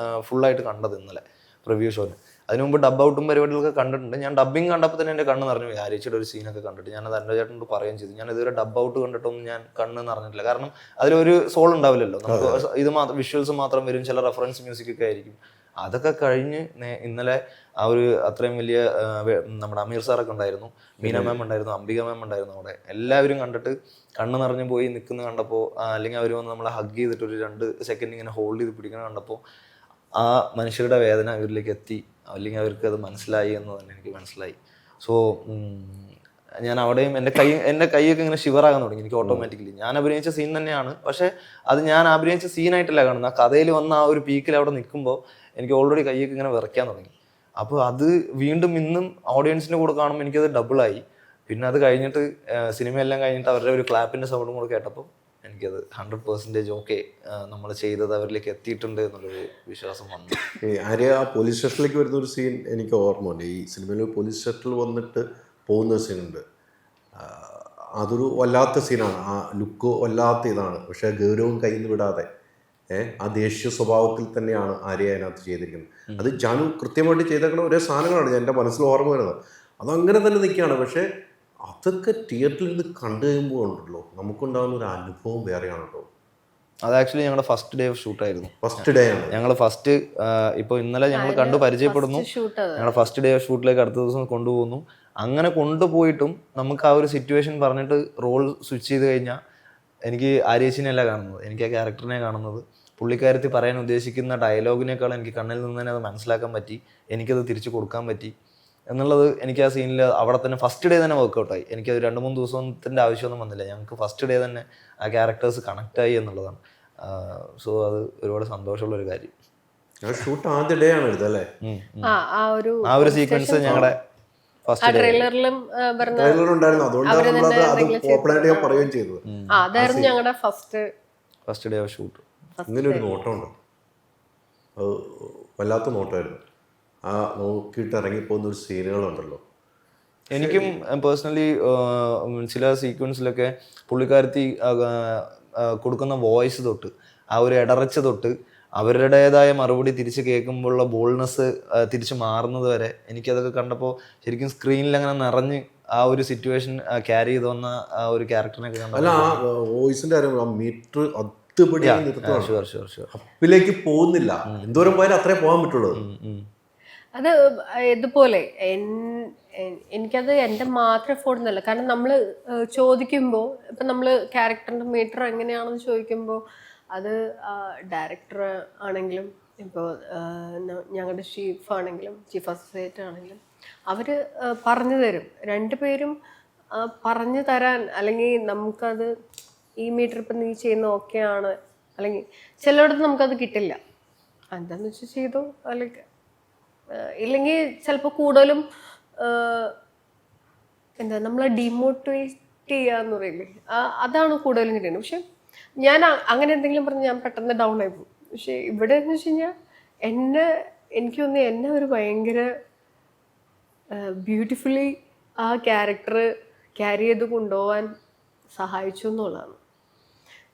ഫുള്ളായിട്ട് കണ്ടത് ഇന്നലെ പ്രിവ്യൂ ഷോന്. അതിന് മുമ്പ് ഡബ് ഔട്ടും പരിപാടികളൊക്കെ കണ്ടിട്ടുണ്ട്. ഞാൻ ഡബ്ബിങ് കണ്ടപ്പോൾ തന്നെ എൻ്റെ കണ്ണ് നിറഞ്ഞു പോയി. ആര്യച്ചിയുടെ ഒരു സീനൊക്കെ കണ്ടിട്ട് ഞാനത് മനോജ് ചേട്ടനോട് പറയുകയും ചെയ്തു, ഞാൻ ഇതുവരെ ഡബ് ഔട്ട് കണ്ടിട്ടൊന്നും ഞാൻ കണ്ണ് നിറഞ്ഞിട്ടില്ല. കാരണം അതിലൊരു സോൾ ഉണ്ടാവില്ലല്ലോ, നമുക്ക് ഇത് മാത്രം വിഷ്വൽസ് മാത്രം വരും, ചില റെഫറൻസ് മ്യൂസിക് ഒക്കെ ആയിരിക്കും. അതൊക്കെ കഴിഞ്ഞ് ഇന്നലെ ആ ഒരു അത്രയും വലിയ നമ്മുടെ അമീർ സാറൊക്കെ ഉണ്ടായിരുന്നു, മീന മാം ഉണ്ടായിരുന്നു, അംബിക മാം ഉണ്ടായിരുന്നു, അവിടെ എല്ലാവരും കണ്ടിട്ട് കണ്ണ് നിറഞ്ഞു പോയി നിൽക്കുന്ന കണ്ടപ്പോൾ, അല്ലെങ്കിൽ അവർ വന്ന് നമ്മളെ ഹഗ് ചെയ്തിട്ട് ഒരു 2 സെക്കൻഡ് ഇങ്ങനെ ഹോൾഡ് ചെയ്ത് പിടിക്കണം കണ്ടപ്പോൾ ആ മനുഷ്യരുടെ വേദന ഇവരിലേക്ക് എത്തി, അല്ലെങ്കിൽ അവർക്ക് അത് മനസ്സിലായി എന്ന് തന്നെ എനിക്ക് മനസ്സിലായി. സോ ഞാൻ അവിടെയും എൻ്റെ കൈയൊക്കെ ഇങ്ങനെ ഷിവറാകാൻ തുടങ്ങി എനിക്ക് ഓട്ടോമാറ്റിക്കലി. ഞാൻ അഭിനയിച്ച സീൻ തന്നെയാണ്, പക്ഷെ അത് ഞാൻ അഭിനയിച്ച സീനായിട്ടല്ല കാണുന്നത്. ആ കഥയിൽ വന്ന ആ ഒരു പീക്കിൽ അവിടെ നിൽക്കുമ്പോൾ എനിക്ക് ഓൾറെഡി കൈയൊക്കെ ഇങ്ങനെ വിറയ്ക്കാൻ തുടങ്ങി. അപ്പോൾ അത് വീണ്ടും ഇന്നും ഓഡിയൻസിൻ്റെ കൂടെ കാണുമ്പോൾ എനിക്കത് ഡബിളായി. പിന്നെ അത് കഴിഞ്ഞിട്ട് സിനിമയെല്ലാം കഴിഞ്ഞിട്ട് അവരുടെ ഒരു ക്ലാപ്പിൻ്റെ സൗണ്ടും കൂടെ കേട്ടപ്പോൾ എനിക്കത് 100% ഓക്കെ, നമ്മൾ ചെയ്തത് അവരിലേക്ക് എത്തിയിട്ടുണ്ട് എന്നുള്ളൊരു വിശ്വാസം വന്നു. ആര്യ ആ പോലീസ് സ്റ്റേഷനിലേക്ക് വരുന്ന ഒരു സീൻ എനിക്ക് ഓർമ്മയുണ്ട്. ഈ സിനിമയിൽ പോലീസ് സ്റ്റേഷനിൽ വന്നിട്ട് പോകുന്ന സീനുണ്ട്. അതൊരു വല്ലാത്ത സീനാണ്, ആ ലുക്ക് വല്ലാത്ത ഇതാണ്. പക്ഷേ ഗൗരവം കയ്യിൽ നിന്ന് വിടാതെ ആ ദേഷ്യ സ്വഭാവത്തിൽ തന്നെയാണ് ആര്യ അതിനകത്ത് ചെയ്തിരിക്കുന്നത്. അത് ജാനു കൃത്യമായിട്ട് ചെയ്തേക്കുന്ന ഒരേ സാധനങ്ങളാണ് എൻ്റെ മനസ്സിൽ ഓർമ്മ വരുന്നത്. അതങ്ങനെ തന്നെ നിൽക്കുകയാണ്. പക്ഷേ അതൊക്കെ തിയേറ്ററിൽ നിന്ന് കണ്ടു കഴിയുമ്പോൾ ഉണ്ടല്ലോ നമുക്കുണ്ടാകുന്ന ഒരു അനുഭവം വേറെയാണ് കേട്ടോ. അത് ആക്ച്വലി ഞങ്ങളുടെ ഫസ്റ്റ് ഡേ ഓഫ് ഷൂട്ടായിരുന്നു. ഫസ്റ്റ് ഡേ ആണ് ഞങ്ങൾ ഫസ്റ്റ് ഇപ്പോൾ ഇന്നലെ ഞങ്ങൾ കണ്ടു പരിചയപ്പെടുന്നു, ഞങ്ങളുടെ ഫസ്റ്റ് ഡേ ഓഫ് ഷൂട്ടിലേക്ക് അടുത്ത ദിവസം കൊണ്ടുപോകുന്നു. അങ്ങനെ കൊണ്ടുപോയിട്ടും നമുക്ക് ആ ഒരു സിറ്റുവേഷൻ പറഞ്ഞിട്ട് റോൾ സ്വിച്ച് ചെയ്ത് കഴിഞ്ഞാൽ എനിക്ക് ആര്യേച്ചിനെയല്ല കാണുന്നത്, എനിക്ക് ആ ക്യാരക്ടറിനെ കാണുന്നത്. പുള്ളിക്കാരത്തി പറയാൻ ഉദ്ദേശിക്കുന്ന ഡയലോഗിനേക്കാൾ എനിക്ക് കണ്ണിൽ നിന്ന് തന്നെ അത് മനസ്സിലാക്കാൻ പറ്റി, എനിക്കത് തിരിച്ചു കൊടുക്കാൻ പറ്റി എന്നുള്ളത് എനിക്ക് ആ സീനിൽ അവിടെ തന്നെ ഫസ്റ്റ് ഡേ തന്നെ വർക്കൗട്ടായി. എനിക്കത് 2-3 ദിവസത്തിൻ്റെ ആവശ്യമൊന്നും വന്നില്ല, ഞങ്ങൾക്ക് ഫസ്റ്റ് ഡേ തന്നെ ആ ക്യാരക്ടേഴ്സ് കണക്റ്റായി എന്നുള്ളതാണ്. സോ അത് ഒരുപാട് സന്തോഷമുള്ളൊരു കാര്യം. ഷൂട്ട് ആദ്യ ഡേ ആണ് എടുത്തല്ലേ? ആ ഒരു സീക്വൻസ് ഞങ്ങളുടെ ട്രെയിലറിലും ഉണ്ടായിരുന്നു, അതുകൊണ്ടാണ് അത് ഓപ്പണായിട്ട് ഞാൻ പറയുകയും ചെയ്തത്. അതായിരുന്നു ഞങ്ങളുടെ ഫസ്റ്റ് ഡേ ഓഫ് ഷൂട്ട്. ഇങ്ങനെ ഒരു നോട്ടമുണ്ട്, അത് വല്ലാത്ത നോട്ടമായിരുന്നു. ആ നോക്കിയിട്ട് ഇറങ്ങിപ്പോകുന്ന ഒരു സീനുകളുണ്ടല്ലോ. എനിക്കും പേഴ്സണലി ചില സീക്വൻസിലൊക്കെ പുള്ളിക്കാരത്തി കൊടുക്കുന്ന വോയിസ് തൊട്ട് ആ ഒരു ഇടറച്ച് തൊട്ട് അവരുടേതായ മറുപടി തിരിച്ച് കേൾക്കുമ്പോഴുള്ള ബോൾനെസ് തിരിച്ച് മാറുന്നത് വരെ എനിക്കതൊക്കെ കണ്ടപ്പോൾ ശരിക്കും സ്ക്രീനിൽ അങ്ങനെ നിറഞ്ഞ് ആ ഒരു സിറ്റുവേഷൻ ക്യാരി ചെയ്ത് വന്ന ആ ഒരു ക്യാരക്ടറിനൊക്കെ അപ്പിലേക്ക് പോകുന്നില്ല, എന്തോരം പോയാലും അത്രേ പോകാൻ പറ്റുള്ളൂ. അത് ഇതുപോലെ എനിക്കത് എൻ്റെ മാത്രം എഫോർട്ട് എന്നല്ല. കാരണം നമ്മൾ ചോദിക്കുമ്പോൾ ഇപ്പം നമ്മൾ ക്യാരക്ടറിൻ്റെ മീറ്റർ എങ്ങനെയാണെന്ന് ചോദിക്കുമ്പോൾ അത് ഡയറക്ടർ ആണെങ്കിലും ഇപ്പോൾ ഞങ്ങളുടെ ചീഫ് ആണെങ്കിലും ചീഫ് അസോസിയേറ്റ് ആണെങ്കിലും അവർ പറഞ്ഞു തരും. 2 പേരും പറഞ്ഞു തരാൻ, അല്ലെങ്കിൽ നമുക്കത് ഈ മീറ്റർ ഇപ്പം നീ ചെയ്യുന്ന ഓക്കെ ആണ്, അല്ലെങ്കിൽ ചിലയിടത്ത് നമുക്കത് കിട്ടില്ല, എന്താണെന്ന് വെച്ചാൽ ചെയ്തു, അല്ലെങ്കിൽ ഇല്ലെങ്കിൽ ചിലപ്പോൾ കൂടുതലും എന്താ നമ്മളെ ഡിമോട്ടിവേറ്റ് ചെയ്യാന്ന് പറയില്ലേ, അതാണ് കൂടുതലും കിട്ടുന്നത്. പക്ഷെ ഞാൻ അങ്ങനെ എന്തെങ്കിലും പറഞ്ഞ് ഞാൻ പെട്ടെന്ന് ഡൗൺ ആയി പോകും. പക്ഷെ ഇവിടെ എന്ന് വെച്ച് കഴിഞ്ഞാൽ എനിക്ക് തോന്നുന്നു എന്നെ ഒരു ഭയങ്കര ബ്യൂട്ടിഫുള്ളി ആ ക്യാരക്ടർ ക്യാരി ചെയ്ത് കൊണ്ടുപോകാൻ സഹായിച്ചു എന്നുള്ളതാണ്.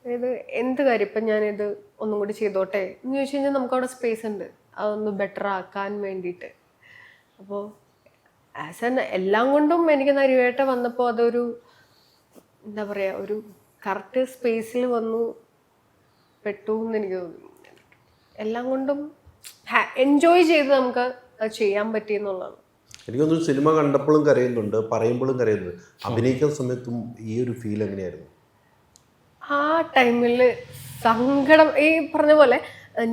അതായത് എന്ത് കാര്യം ഇപ്പം ഞാനിത് ഒന്നും കൂടി ചെയ്തോട്ടെ എന്ന് ചോദിച്ചു കഴിഞ്ഞാൽ നമുക്കവിടെ സ്പേസ് ഉണ്ട് അതൊന്ന് ബെറ്റർ ആക്കാൻ വേണ്ടിയിട്ട്. അപ്പോൾ ആസ് എൻ എല്ലാം കൊണ്ടും എനിക്ക് നരിവേട്ട വന്നപ്പോൾ അതൊരു എന്താ പറയുക ഒരു കറക്റ്റ് സ്പേസിൽ വന്നു പെട്ടു എന്ന് എനിക്ക് തോന്നി. എല്ലാം കൊണ്ടും എൻജോയ് ചെയ്ത് നമുക്ക് അത് ചെയ്യാൻ പറ്റിയെന്നുള്ളതാണ്. എനിക്കൊന്നും സിനിമ കണ്ടപ്പോഴും കരയുന്നുണ്ട്, പറയുമ്പോഴും കരയുന്നുണ്ട്. അഭിനയിക്കുന്ന സമയത്തും ഈ ഒരു ഫീൽ എങ്ങനെയായിരുന്നു? ആ ടൈമിൽ സങ്കടം ഈ പറഞ്ഞ പോലെ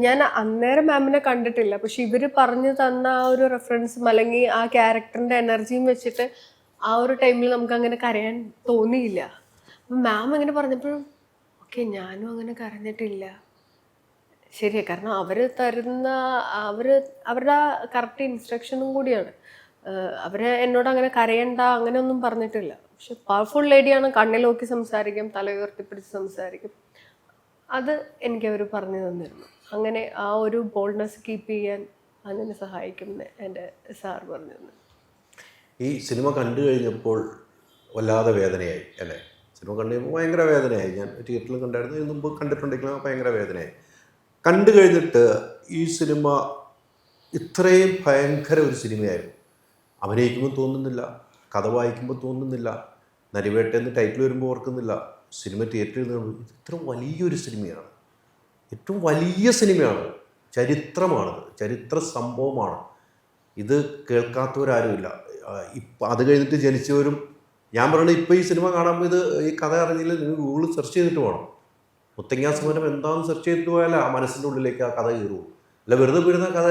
ഞാൻ അന്നേരം മാമിനെ കണ്ടിട്ടില്ല, പക്ഷെ ഇവർ പറഞ്ഞു തന്ന ആ ഒരു റെഫറൻസും അല്ലെങ്കിൽ ആ ക്യാരക്ടറിൻ്റെ എനർജിയും വെച്ചിട്ട് ആ ഒരു ടൈമിൽ നമുക്ക് അങ്ങനെ കരയാൻ തോന്നിയില്ല. അപ്പം മാം അങ്ങനെ പറഞ്ഞപ്പോഴും ഓക്കെ ഞാനും അങ്ങനെ കരഞ്ഞിട്ടില്ല. ശരിയാണ്, കാരണം അവർ തരുന്ന അവരുടെ കറക്റ്റ് ഇൻസ്ട്രക്ഷനും കൂടിയാണ്. അവർ എന്നോട് അങ്ങനെ കരയണ്ട അങ്ങനെ ഒന്നും പറഞ്ഞിട്ടില്ല. പക്ഷെ പവർഫുൾ ലേഡിയാണ്, കണ്ണിൽ നോക്കി സംസാരിക്കും, തല ഉയർത്തിപ്പിടിച്ച് സംസാരിക്കും. അത് എനിക്ക് അവർ പറഞ്ഞു തന്നിരുന്നു. അങ്ങനെ ആ ഒരു ബോൾഡ്നെസ് കീപ്പ് ചെയ്യാൻ അതിനെ സഹായിക്കും എന്ന് എൻ്റെ സാർ പറഞ്ഞു തന്നു. ഈ സിനിമ കണ്ടു കഴിഞ്ഞപ്പോൾ വല്ലാതെ വേദനയായി അല്ലേ? സിനിമ കണ്ടു കഴിയുമ്പോൾ ഭയങ്കര വേദനയായി. ഞാൻ തിയേറ്ററിൽ കണ്ടായിരുന്നു, ഇതിന് മുമ്പ് കണ്ടിട്ടുണ്ടെങ്കിലും ഭയങ്കര വേദനയായി. കണ്ടു കഴിഞ്ഞിട്ട് ഈ സിനിമ ഇത്രയും ഭയങ്കര ഒരു സിനിമയായിരുന്നു. അഭിനയിക്കുമ്പോൾ തോന്നുന്നില്ല, കഥ വായിക്കുമ്പോൾ തോന്നുന്നില്ല, നരിവേട്ടയെന്ന് ടൈറ്റിൽ വരുമ്പോൾ ഓർക്കുന്നില്ല, സിനിമ തിയേറ്ററിൽ നിന്ന് ഇത്ര വലിയൊരു സിനിമയാണ്, ഏറ്റവും വലിയ സിനിമയാണ്, ചരിത്രമാണത്, ചരിത്ര സംഭവമാണ്. ഇത് കേൾക്കാത്തവരാരുമില്ല. ഇപ്പം അത് കഴിഞ്ഞിട്ട് ജനിച്ചവരും, ഞാൻ പറയുന്നത് ഇപ്പോൾ ഈ സിനിമ കാണുമ്പോൾ ഈ കഥ അറിഞ്ഞില്ല, നിങ്ങൾ ഗൂഗിളിൽ സെർച്ച് ചെയ്തിട്ട് പോകണം. മുത്തങ്ങ സമരം എന്താണെന്ന് സെർച്ച് ചെയ്തിട്ട് പോയാൽ ആ മനസ്സിൻ്റെ ഉള്ളിലേക്ക് ആ കഥ കയറുമോ? അല്ല വെറുതെ വീഴുന്ന കഥ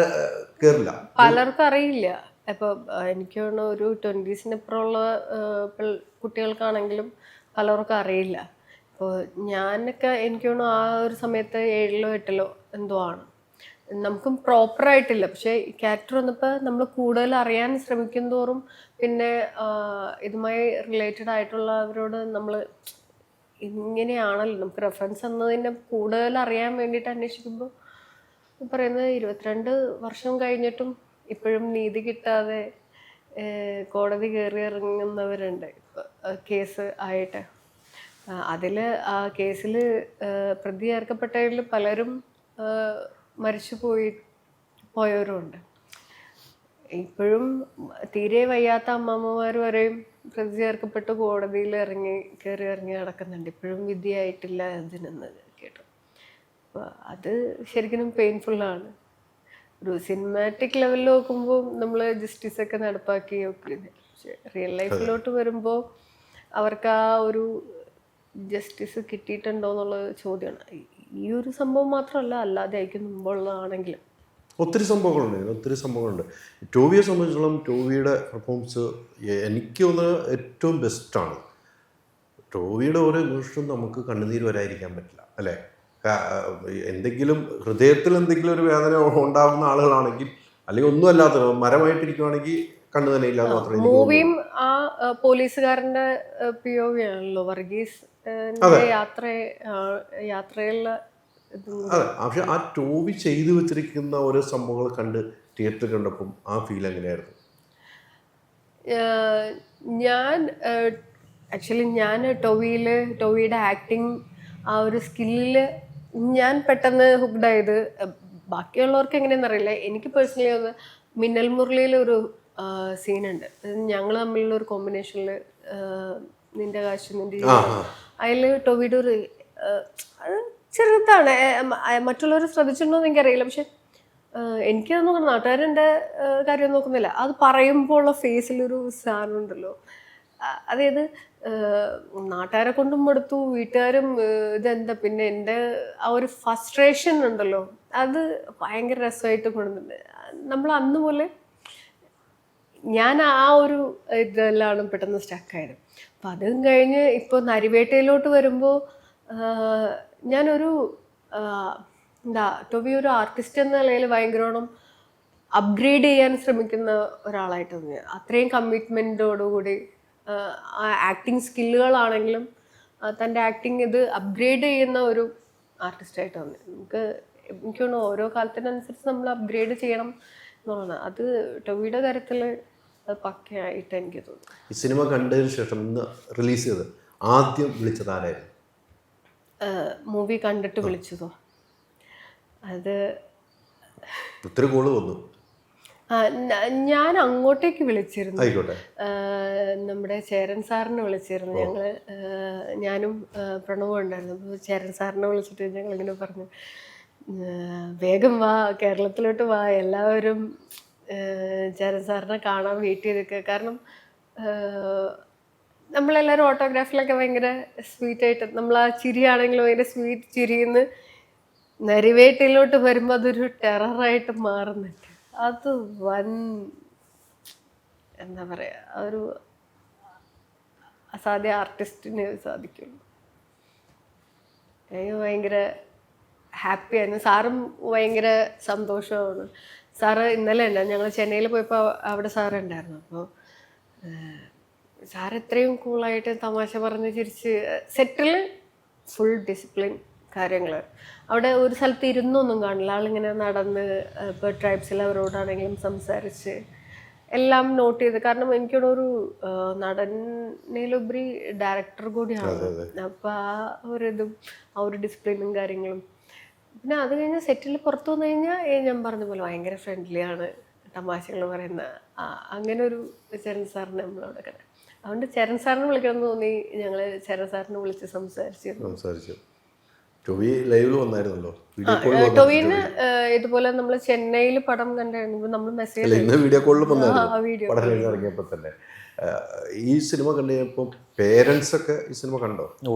കയറില്ല. പലർക്കും അറിയില്ല. ഇപ്പോൾ എനിക്ക് തോന്നുന്നു ഒരു 20s-നിപ്പുറമുള്ള കുട്ടികൾക്കാണെങ്കിലും പലർക്കും അറിയില്ല. ഇപ്പോൾ ഞാനൊക്കെ എനിക്ക് തോന്നുന്നു ആ ഒരു സമയത്ത് 7-ലോ 8-ലോ എന്തോ ആണ്. നമുക്കും പ്രോപ്പറായിട്ടില്ല. പക്ഷേ ഈ ക്യാരക്ടർ വന്നപ്പോൾ നമ്മൾ കൂടുതൽ അറിയാൻ ശ്രമിക്കും തോറും പിന്നെ ഇതുമായി റിലേറ്റഡ് ആയിട്ടുള്ളവരോട് നമ്മൾ ഇങ്ങനെയാണല്ലോ നമുക്ക് റെഫറൻസ് എന്നതിനെ കൂടുതൽ അറിയാൻ വേണ്ടിയിട്ട് അന്വേഷിക്കുമ്പോൾ പറയുന്നത് 22 വർഷം കഴിഞ്ഞിട്ടും ഇപ്പോഴും നീതി കിട്ടാതെ കോടതി കയറി ഇറങ്ങുന്നവരുണ്ട് കേസ് ആയിട്ട്. അതിൽ ആ കേസിൽ പ്രതി ചേർക്കപ്പെട്ടവരിൽ പലരും മരിച്ചു പോയവരുമുണ്ട്. ഇപ്പോഴും തീരെ വയ്യാത്ത അമ്മമ്മമാർ വരെയും പ്രതി ചേർക്കപ്പെട്ട് കോടതിയിൽ കയറി ഇറങ്ങി നടക്കുന്നുണ്ട്. ഇപ്പോഴും വിധിയായിട്ടില്ല അതിനെന്ന് കേട്ടു. അപ്പോൾ അത് ശരിക്കും പെയിൻഫുള്ളാണ്. ഒരു സിനിമാറ്റിക് ലെവലിൽ നോക്കുമ്പോൾ നമ്മൾ ജസ്റ്റിസൊക്കെ നടപ്പാക്കി നോക്കിയത്, പക്ഷെ റിയൽ ലൈഫിലോട്ട് വരുമ്പോൾ അവർക്ക് ആ ഒരു ജസ്റ്റിസ് കിട്ടിയിട്ടുണ്ടോ എന്നുള്ളത് ചോദ്യമാണ്. ഈ ഒരു സംഭവം മാത്രമല്ല, അല്ലാതെ ആയിരിക്കും മുമ്പുള്ളതാണെങ്കിലും ഒത്തിരി സംഭവങ്ങളുണ്ട്. ടോവിയെ സംബന്ധിച്ചിടത്തോളം ടോവിയുടെ പെർഫോമൻസ് എനിക്ക് തോന്നുന്നത് ഏറ്റവും ബെസ്റ്റാണ്. ടോവിയുടെ ഓരോ ഇമോഷനും നമുക്ക് കണ്ണുനീര് വരാതിരിക്കാൻ പറ്റില്ല അല്ലേ? എന്തെങ്കിലും ഹൃദയത്തിൽ എന്തെങ്കിലും ഒരു വേദന ഉണ്ടാകുന്ന ആളുകളാണെങ്കിൽ, അല്ലെങ്കിൽ ഒന്നും അല്ലാത്ത മരമായിട്ടിരിക്കുവാണെങ്കിൽ കണ്ണു തന്നെ ഇല്ലാതെ മാത്രമേ. മൂവിയും ആ പോലീസുകാരൻ്റെ POV ആണല്ലോ വർഗീസ് യാത്രയുള്ള. അതെ, പക്ഷെ ആ ടോവി ചെയ്തു വെച്ചിരിക്കുന്ന ഓരോ സംഭവങ്ങൾ കണ്ട് തിയേറ്ററിൽ കണ്ടപ്പം ആ ഫീൽ എങ്ങനെയായിരുന്നു? ഞാൻ ടോവിയുടെ ആക്ടിങ് ആ ഒരു സ്കില്ലിൽ ഞാൻ പെട്ടെന്ന് ഹുക്ഡായത്. ബാക്കിയുള്ളവർക്ക് എങ്ങനെയാണെന്ന് അറിയില്ല. എനിക്ക് പേഴ്സണലി ഒന്ന് മിന്നൽ മുരളിയിലൊരു സീനുണ്ട്, ഞങ്ങൾ തമ്മിലുള്ള ഒരു കോമ്പിനേഷനിൽ നിന്റെ കാശ് നിന്റെ അതിൽ ടോവിയുടെ ഒരു അത് ചെറുതാണ്, മറ്റുള്ളവർ ശ്രദ്ധിച്ചിട്ടുണ്ടോ എന്ന് എനിക്കറിയില്ല. പക്ഷെ എനിക്കത് നോക്കണം, നാട്ടുകാരെൻ്റെ കാര്യം നോക്കുന്നില്ല. അത് പറയുമ്പോൾ ഉള്ള ഫേസിലൊരു സാധനം ഉണ്ടല്ലോ, അതായത് നാട്ടുകാരെ കൊണ്ടും എടുത്തു, വീട്ടുകാരും ഇതെന്താ പിന്നെ എൻ്റെ ആ ഒരു ഫസ്ട്രേഷൻ ഉണ്ടല്ലോ, അത് ഭയങ്കര രസമായിട്ട് കൊണ്ടുവന്നിട്ടുണ്ട്. നമ്മൾ അന്ന് പോലെ ഞാൻ ആ ഒരു ഇതെല്ലാം പെട്ടെന്ന് സ്റ്റക്കായത്. അപ്പം അതും കഴിഞ്ഞ് ഇപ്പോൾ നരിവേട്ടയിലോട്ട് വരുമ്പോൾ ഞാനൊരു ടോവി ഒരു ആർട്ടിസ്റ്റ് എന്ന നിലയിൽ ഭയങ്കരമാണം അപ്ഗ്രേഡ് ചെയ്യാൻ ശ്രമിക്കുന്ന ഒരാളായിട്ട് തോന്നി. അത്രയും കമ്മിറ്റ്മെൻറ്റോടുകൂടി ആക്ടിങ് സ്കില്ലുകളാണെങ്കിലും തൻ്റെ ആക്ടിങ് ഇത് അപ്ഗ്രേഡ് ചെയ്യുന്ന ഒരു ആർട്ടിസ്റ്റായിട്ട് തോന്നി. എനിക്ക് തോന്നുന്നു ഓരോ കാലത്തിനനുസരിച്ച് നമ്മൾ അപ്ഗ്രേഡ് ചെയ്യണം എന്നുള്ളതാണ്. അത് ടോവിയുടെ കാര്യത്തിൽ പക്കയായിട്ട് എനിക്ക് തോന്നുന്നു. ഈ സിനിമ കണ്ടതിന് ശേഷം ഇന്ന് റിലീസ് ചെയ്ത് ആദ്യം വിളിച്ചത് ആരായിരുന്നു? മൂവി കണ്ടിട്ട് വിളിച്ചതോ അത് ഒത്തിരി കോള് വന്നു. ഞാൻ അങ്ങോട്ടേക്ക് വിളിച്ചിരുന്നു. ആയിക്കോട്ടെ. നമ്മുടെ ചേരൻ സാറിനെ വിളിച്ചിരുന്നു. ഞാനും പ്രണവും ഉണ്ടായിരുന്നു. അപ്പോൾ ചേരൻ സാറിനെ വിളിച്ചിട്ട് ഞങ്ങളിങ്ങനെ പറഞ്ഞു, വേഗം വാ, കേരളത്തിലോട്ട് വാ, എല്ലാവരും ചേരൻ സാറിനെ കാണാൻ വെയിറ്റ് ചെയ്തൊക്കെ. കാരണം നമ്മളെല്ലാവരും ഓട്ടോഗ്രാഫിലൊക്കെ ഭയങ്കര സ്വീറ്റായിട്ട്, നമ്മൾ ആ ചിരിയാണെങ്കിലും ഭയങ്കര സ്വീറ്റ് ചിരിന്ന് നരിവേട്ടിലോട്ട് വരുമ്പോൾ അതൊരു ടെററായിട്ട് മാറുന്നുണ്ട്. അത് വൻ എന്താ പറയുക, ഒരു അസാധ്യ ആർട്ടിസ്റ്റിന് സാധിക്കുള്ളൂ. എനിക്ക് ഭയങ്കര ഹാപ്പിയായിരുന്നു. സാറും ഭയങ്കര സന്തോഷമാണ്. സാറ് ഇന്നലെ ഉണ്ടായിരുന്നു, ഞങ്ങൾ ചെന്നൈയിൽ പോയപ്പോൾ അവിടെ സാറ് ഉണ്ടായിരുന്നു. അപ്പോൾ സാറ് ഇത്രയും കൂളായിട്ട് തമാശ പറഞ്ഞ് ചിരിച്ച്, സെറ്റിൽ ഫുൾ ഡിസിപ്ലിൻ കാര്യങ്ങൾ. അവിടെ ഒരു സ്ഥലത്ത് ഇരുന്നൊന്നും കാണില്ല, ആളിങ്ങനെ നടന്ന് ഇപ്പോൾ ട്രൈബ്സിൽ അവരോടാണെങ്കിലും സംസാരിച്ച് എല്ലാം നോട്ട് ചെയ്ത്. കാരണം എനിക്കിവിടെ ഒരു നടനിലുപരി ഡയറക്ടർ കൂടിയാണ്. അപ്പോൾ ആ ഒരിതും ആ ഒരു ഡിസിപ്ലിനും കാര്യങ്ങളും. പിന്നെ അത് കഴിഞ്ഞ് സെറ്റിൽ പുറത്തു വന്നു കഴിഞ്ഞാൽ ഞാൻ പറഞ്ഞ പോലെ ഭയങ്കര ഫ്രണ്ട്ലിയാണ്, തമാശകൾ പറയുന്ന അങ്ങനെ ഒരു ചരൺ സാറിനെ നമ്മളവിടെ കണ്ടു. അതുകൊണ്ട് ചരൺ സാറിനെ വിളിക്കണമെന്ന് തോന്നി. ഞങ്ങൾ ചരൺ സാറിനെ വിളിച്ച് സംസാരിച്ചു. ടൊവി ലൈവിൽ വന്നായിരുന്നല്ലോ. ടൊവിന് ഇതുപോലെ നമ്മൾ ചെന്നൈയിൽ പടം കണ്ടായിരുന്നു. നമ്മൾ മെസ്സേജ് ഇന്ന് വീഡിയോ കോളിൽ വന്നായിരുന്നു പടം ഇറങ്ങിയപ്പോൾ തന്നെ. ഈ സിനിമ കണ്ടു കഴിഞ്ഞപ്പോൾ പേരൻസ് ഒക്കെ ഈ സിനിമ കണ്ടോ?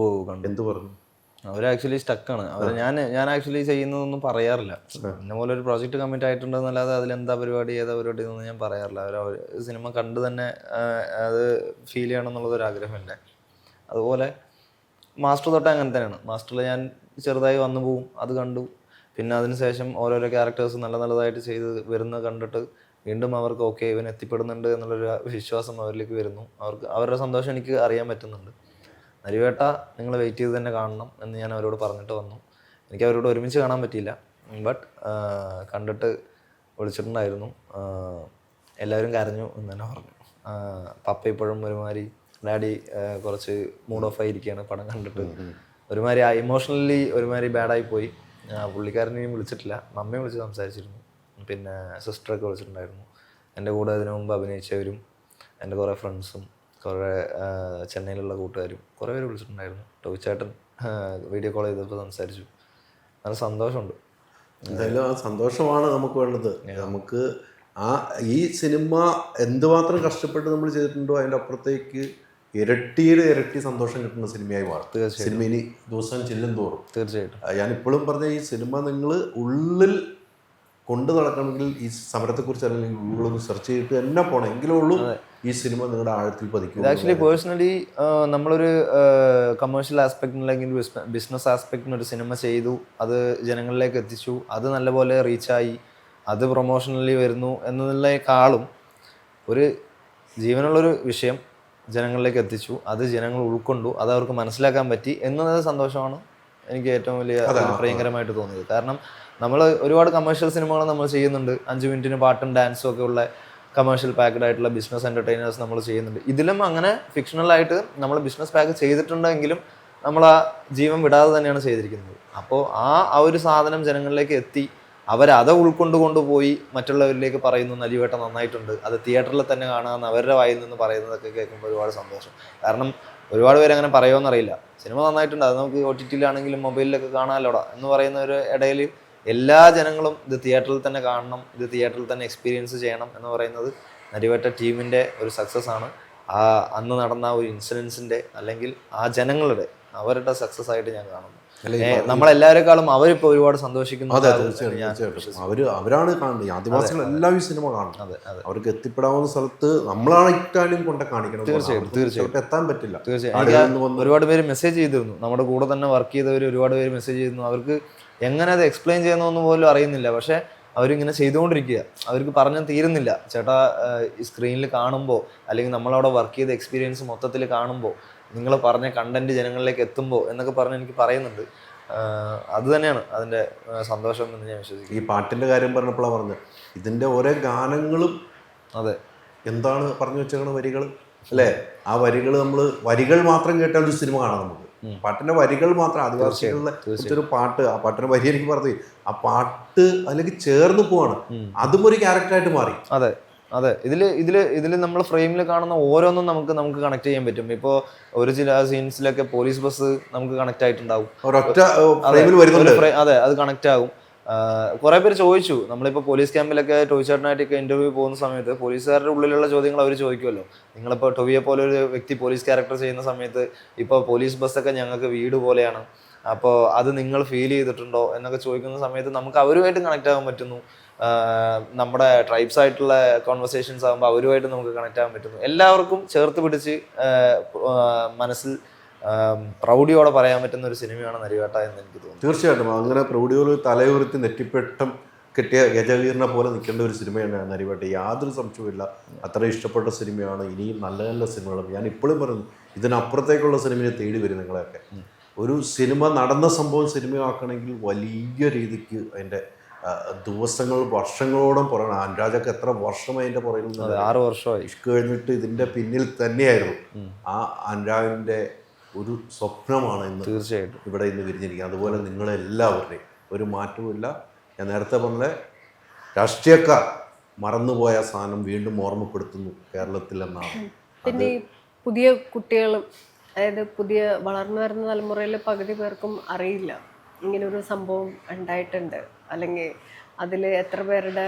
കണ്ടു. എന്ത് പറഞ്ഞു? അവർ ആക്ച്വലി സ്റ്റക്കാണ്. അവർ ഞാൻ ആക്ച്വലി ചെയ്യുന്നതൊന്നും പറയാറില്ല. എന്നെ പോലെ ഒരു പ്രോജക്റ്റ് കമ്മിറ്റ് ആയിട്ടുണ്ടെന്നല്ലാതെ അതിലെന്താ പരിപാടി ഏതാ പരിപാടി എന്നൊന്നും ഞാൻ പറയാറില്ല. അവർ സിനിമ കണ്ട് തന്നെ അത് ഫീൽ ചെയ്യണം എന്നുള്ളതൊരു ആഗ്രഹമില്ല. അതുപോലെ മാസ്റ്റർ തൊട്ട് അങ്ങനെ തന്നെയാണ്. മാസ്റ്ററിൽ ഞാൻ ചെറുതായി വന്നു പോവും, അത് കണ്ടു. പിന്നെ അതിനുശേഷം ഓരോരോ ക്യാരക്ടേഴ്സ് നല്ലതായിട്ട് ചെയ്ത് വരുന്നത് കണ്ടിട്ട് വീണ്ടും അവർക്ക് ഓക്കെ ഇവൻ എത്തിപ്പെടുന്നുണ്ട് എന്നുള്ളൊരു വിശ്വാസം അവരിലേക്ക് വരുന്നു. അവരുടെ സന്തോഷം എനിക്ക് അറിയാൻ പറ്റുന്നുണ്ട്. നരിവേട്ട നിങ്ങൾ വെയിറ്റ് ചെയ്ത് തന്നെ കാണണം എന്ന് ഞാൻ അവരോട് പറഞ്ഞിട്ട് വന്നു. എനിക്ക് അവരോട് ഒരുമിച്ച് കാണാൻ പറ്റിയില്ല, ബട്ട് കണ്ടിട്ട് വിളിച്ചിട്ടുണ്ടായിരുന്നു. എല്ലാവരും കരഞ്ഞു എന്ന് തന്നെ പറഞ്ഞു. പപ്പ ഇപ്പോഴും ഒരുമാതിരി, ഡാഡി കുറച്ച് മൂഡ് ഓഫ് ആയിരിക്കുകയാണ് പടം കണ്ടിട്ട്. ഒരുമാതിരി ഇമോഷണലി ഒരുമാതിരി ബാഡായി പോയി. പുള്ളിക്കാരനെയും വിളിച്ചിട്ടില്ല, മമ്മയെ വിളിച്ച് സംസാരിച്ചിരുന്നു. പിന്നെ സിസ്റ്ററൊക്കെ വിളിച്ചിട്ടുണ്ടായിരുന്നു. എൻ്റെ കൂടെ അതിനു മുമ്പ് അഭിനയിച്ചവരും എൻ്റെ കുറേ ഫ്രണ്ട്സും കുറേ ചെന്നൈയിലുള്ള കൂട്ടുകാരും കുറേ പേര് വിളിച്ചിട്ടുണ്ടായിരുന്നു. ടോവിച്ചേട്ടൻ വീഡിയോ കോൾ ചെയ്തപ്പോൾ സംസാരിച്ചു. നല്ല സന്തോഷമുണ്ട്. എന്തായാലും ആ സന്തോഷമാണ് നമുക്ക് വേണ്ടത്. നമുക്ക് ഈ സിനിമ എന്തുമാത്രം കഷ്ടപ്പെട്ട് നമ്മൾ ചെയ്തിട്ടുണ്ടോ അതിൻ്റെ അപ്പുറത്തേക്ക് ഇരട്ടി സന്തോഷം കിട്ടുന്ന സിനിമയായി മാറും. സിനിമ ഇനി ദിവസം ചെല്ലും തോറും തീർച്ചയായിട്ടും. ഞാനിപ്പോഴും പറഞ്ഞ ഈ സിനിമ നിങ്ങൾ ഉള്ളിൽ കൊണ്ടു നടക്കണമെങ്കിൽ ഈ സമരത്തെക്കുറിച്ച് അല്ലെങ്കിൽ ഗൂഗിളൊന്ന് സെർച്ച് ചെയ്തിട്ട് തന്നെ പോകണം, എങ്കിലേ ഉള്ളൂ ഈ സിനിമ നിങ്ങളുടെ ആഴത്തിൽ പതിക്കും. ആക്ച്വലി പേഴ്സണലി നമ്മളൊരു കമേഴ്ഷ്യൽ ആസ്പെക്റ്റിന് അല്ലെങ്കിൽ ബിസിനസ് ആസ്പെക്റ്റിന് ഒരു സിനിമ ചെയ്തു, അത് ജനങ്ങളിലേക്ക് എത്തിച്ചു, അത് നല്ലപോലെ റീച്ചായി, അത് പ്രൊമോഷണലി വരുന്നു എന്നതിനേക്കാളും ഒരു ജീവനുള്ളൊരു വിഷയം ജനങ്ങളിലേക്ക് എത്തിച്ചു, അത് ജനങ്ങൾ ഉൾക്കൊണ്ടു, അത് അവർക്ക് മനസ്സിലാക്കാൻ പറ്റി എന്നത് സന്തോഷമാണ് എനിക്ക് ഏറ്റവും വലിയ പ്രിയങ്കരമായിട്ട് തോന്നിയത്. കാരണം നമ്മൾ ഒരുപാട് കമേഴ്ഷ്യൽ സിനിമകൾ നമ്മൾ ചെയ്യുന്നുണ്ട്. 5 മിനിറ്റിന് പാട്ടും ഡാൻസും ഒക്കെ ഉള്ള കമേഴ്ഷ്യൽ പാക്കഡ് ആയിട്ടുള്ള ബിസിനസ് എൻ്റർടൈനേഴ്സ് നമ്മൾ ചെയ്യുന്നുണ്ട്. ഇതിലും അങ്ങനെ ഫിക്ഷണലായിട്ട് നമ്മൾ ബിസിനസ് പാക്ക് ചെയ്തിട്ടുണ്ടെങ്കിലും നമ്മൾ ആ ജീവൻ വിടാതെ തന്നെയാണ് ചെയ്തിരിക്കുന്നത്. അപ്പോൾ ആ ഒരു സാധനം ജനങ്ങളിലേക്ക് എത്തി, അവരത് ഉൾക്കൊണ്ടുപോയി മറ്റുള്ളവരിലേക്ക് പറയുന്നു നരിവേട്ട നന്നായിട്ടുണ്ട്, അത് തിയേറ്ററിൽ തന്നെ കാണാമെന്ന് അവരുടെ വായിൽ നിന്ന് പറയുന്നതൊക്കെ കേൾക്കുമ്പോൾ ഒരുപാട് സന്തോഷം. കാരണം ഒരുപാട് പേര് അങ്ങനെ പറയുമെന്നറിയില്ല. സിനിമ നന്നായിട്ടുണ്ട്, അത് നമുക്ക് OTT-ലാണെങ്കിലും മൊബൈലിലൊക്കെ കാണാമല്ലോടാ എന്ന് പറയുന്നവർ ഇടയിൽ എല്ലാ ജനങ്ങളും ഇത് തിയേറ്ററിൽ തന്നെ കാണണം, ഇത് തിയേറ്ററിൽ തന്നെ എക്സ്പീരിയൻസ് ചെയ്യണം എന്ന് പറയുന്നത് നരിവേട്ട ടീമിൻ്റെ ഒരു സക്സസ് ആണ്. അന്ന് നടന്ന ഒരു ഇൻസിഡൻസിൻ്റെ അല്ലെങ്കിൽ ആ ജനങ്ങളുടെ അവരുടെ സക്സസ് ആയിട്ട് ഞാൻ കാണുന്നു. നമ്മളെല്ലാവരെക്കാളും അവരിപ്പോൾ ഒരുപാട് സന്തോഷിക്കുന്നു. അവരാണ് കാണുന്നത്. ആദിവാസികൾ എല്ലാം ഈ സിനിമ കാണും. അവർക്ക് എത്തിപ്പെടാവുന്ന സ്ഥലത്ത് നമ്മളാണ് ഇറ്റാലും കൊണ്ട് കാണിക്കണം. തീർച്ചയായിട്ടും എത്താൻ പറ്റില്ല. തീർച്ചയായും ഒരുപാട് പേര് മെസ്സേജ് ചെയ്തിരുന്നു, നമ്മുടെ കൂടെ തന്നെ വർക്ക് ചെയ്തവർ ഒരുപാട് പേര് മെസ്സേജ് ചെയ്യുന്നു. അവർക്ക് എങ്ങനെ അത് എക്സ്പ്ലെയിൻ ചെയ്യുന്നതെന്ന് പോലും അറിയുന്നില്ല, പക്ഷെ അവരിങ്ങനെ ചെയ്തുകൊണ്ടിരിക്കുക. അവർക്ക് പറഞ്ഞാൽ തീരുന്നില്ല. ചേട്ടാ സ്ക്രീനിൽ കാണുമ്പോൾ അല്ലെങ്കിൽ നമ്മളവിടെ വർക്ക് ചെയ്ത എക്സ്പീരിയൻസ് മൊത്തത്തിൽ കാണുമ്പോൾ, നിങ്ങൾ പറഞ്ഞ കണ്ടന്റ് ജനങ്ങളിലേക്ക് എത്തുമ്പോൾ എന്നൊക്കെ പറഞ്ഞ് എനിക്ക് പറയുന്നുണ്ട്. അത് തന്നെയാണ് അതിൻ്റെ സന്തോഷം എന്ന് ഞാൻ വിശ്വസിക്കുന്നു. ഈ പാട്ടിൻ്റെ കാര്യം പറഞ്ഞപ്പോഴാണ് പറഞ്ഞത്, ഇതിൻ്റെ ഓരോ ഗാനങ്ങളും അതെ എന്താണ് പറഞ്ഞു വെച്ചേക്കണ വരികൾ അല്ലേ? ആ വരികൾ നമ്മൾ വരികൾ മാത്രം കേട്ടാൽ ഒരു സിനിമ കാണാം നമുക്ക്. പാട്ടിൻ്റെ വരികൾ മാത്രം ആദിവാസികളുടെ കുറിച്ചൊരു പാട്ട്, ആ പാട്ടിൻ്റെ വരി എനിക്ക് പറഞ്ഞു, ആ പാട്ട് അതിലേക്ക് ചേർന്ന് പോവാണ്, അതും ഒരു ക്യാരക്ടറായിട്ട് മാറി. അതെ അതെ, ഇതിൽ നമ്മൾ ഫ്രെയിമിൽ കാണുന്ന ഓരോന്നും നമുക്ക് കണക്ട് ചെയ്യാൻ പറ്റും. ഇപ്പോൾ ഒരു ചില സീൻസിലൊക്കെ പോലീസ് ബസ് നമുക്ക് കണക്ട് ആയിട്ടുണ്ടാവും, ഒരൊറ്റ ഫ്രെയിമിൽ വരുന്നുണ്ട്. അതെ, അത് കണക്ട് ആകും. കുറെ പേര് ചോദിച്ചു, നമ്മളിപ്പോൾ പോലീസ് ക്യാമ്പിലൊക്കെ ടോയ് ചേട്ടനായിട്ടൊക്കെ ഇന്റർവ്യൂ പോകുന്ന സമയത്ത് പോലീസുകാരുടെ ഉള്ളിലുള്ള ചോദ്യങ്ങൾ അവർ ചോദിക്കുമല്ലോ. നിങ്ങളിപ്പോൾ ടൊവിയെ പോലെ ഒരു വ്യക്തി പോലീസ് ക്യാരക്ടർ ചെയ്യുന്ന സമയത്ത് ഇപ്പോൾ പോലീസ് ബസ്സൊക്കെ ഞങ്ങൾക്ക് വീട് പോലെയാണ്, അപ്പോൾ അത് നിങ്ങൾ ഫീൽ ചെയ്തിട്ടുണ്ടോ എന്നൊക്കെ ചോദിക്കുന്ന സമയത്ത് നമുക്ക് അവരുമായിട്ട് കണക്ട് ആകാൻ പറ്റുന്നു. നമ്മുടെ ട്രൈബ്സ് ആയിട്ടുള്ള കോൺവെർസേഷൻസ് ആകുമ്പോൾ അവരുമായിട്ട് നമുക്ക് കണക്ട് ആകാൻ പറ്റുന്നു. എല്ലാവർക്കും ചേർത്ത് പിടിച്ച് മനസ്സിൽ പ്രൗഢിയോടെ പറയാൻ പറ്റുന്ന ഒരു സിനിമയാണ് നരിവേട്ട എന്ന് എനിക്ക് തോന്നുന്നു. തീർച്ചയായിട്ടും അങ്ങനെ പ്രൗഢിയോട് തലയുയർത്തി നെറ്റിപ്പെട്ടം കിട്ടിയ ഗജവീറിനെ പോലെ നിൽക്കേണ്ട ഒരു സിനിമയാണ് നരിവേട്ട, യാതൊരു സംശയവുമില്ല. അത്ര ഇഷ്ടപ്പെട്ട സിനിമയാണ്. ഇനിയും നല്ല നല്ല സിനിമകളും ഞാൻ ഇപ്പോഴും പറയുന്നു, ഇതിനപ്പുറത്തേക്കുള്ള സിനിമയെ തേടി വരും നിങ്ങളെയൊക്കെ. ഒരു സിനിമ നടന്ന സംഭവം സിനിമയാക്കണമെങ്കിൽ വലിയ രീതിക്ക് അതിൻ്റെ ദിവസങ്ങൾ വർഷങ്ങളോളം പുറകെ. അനുരാജൊക്കെ എത്ര വർഷമായി അതിൻ്റെ പുറകിൽ 6 വർഷമായി ഇഷ്ക് കഴിഞ്ഞിട്ട് ഇതിൻ്റെ പിന്നിൽ തന്നെയായിരുന്നു. ആ അനുരാഗിൻ്റെ ഒരു സ്വപ്നമാണ് ഇന്ന് തീർച്ചയായിട്ടും ഇവിടെ ഇന്ന് വിരിഞ്ഞിരിക്കുന്നത്. അതുപോലെ നിങ്ങളെല്ലാവരുടെയും ഒരു മാറ്റവുമില്ല. ഞാൻ നേരത്തെ പറഞ്ഞ രാഷ്ട്രീയക്കാർ മറന്നുപോയ സാധനം വീണ്ടും ഓർമ്മപ്പെടുത്തുന്നു കേരളത്തിൽ എന്നാണ്. പിന്നെ ഈ പുതിയ കുട്ടികളും, അതായത് പുതിയ വളർന്നു വരുന്ന തലമുറയിൽ പകുതി പേർക്കും അറിയില്ല ഇങ്ങനൊരു സംഭവം ഉണ്ടായിട്ടുണ്ട്, അല്ലെങ്കിൽ അതിൽ എത്ര പേരുടെ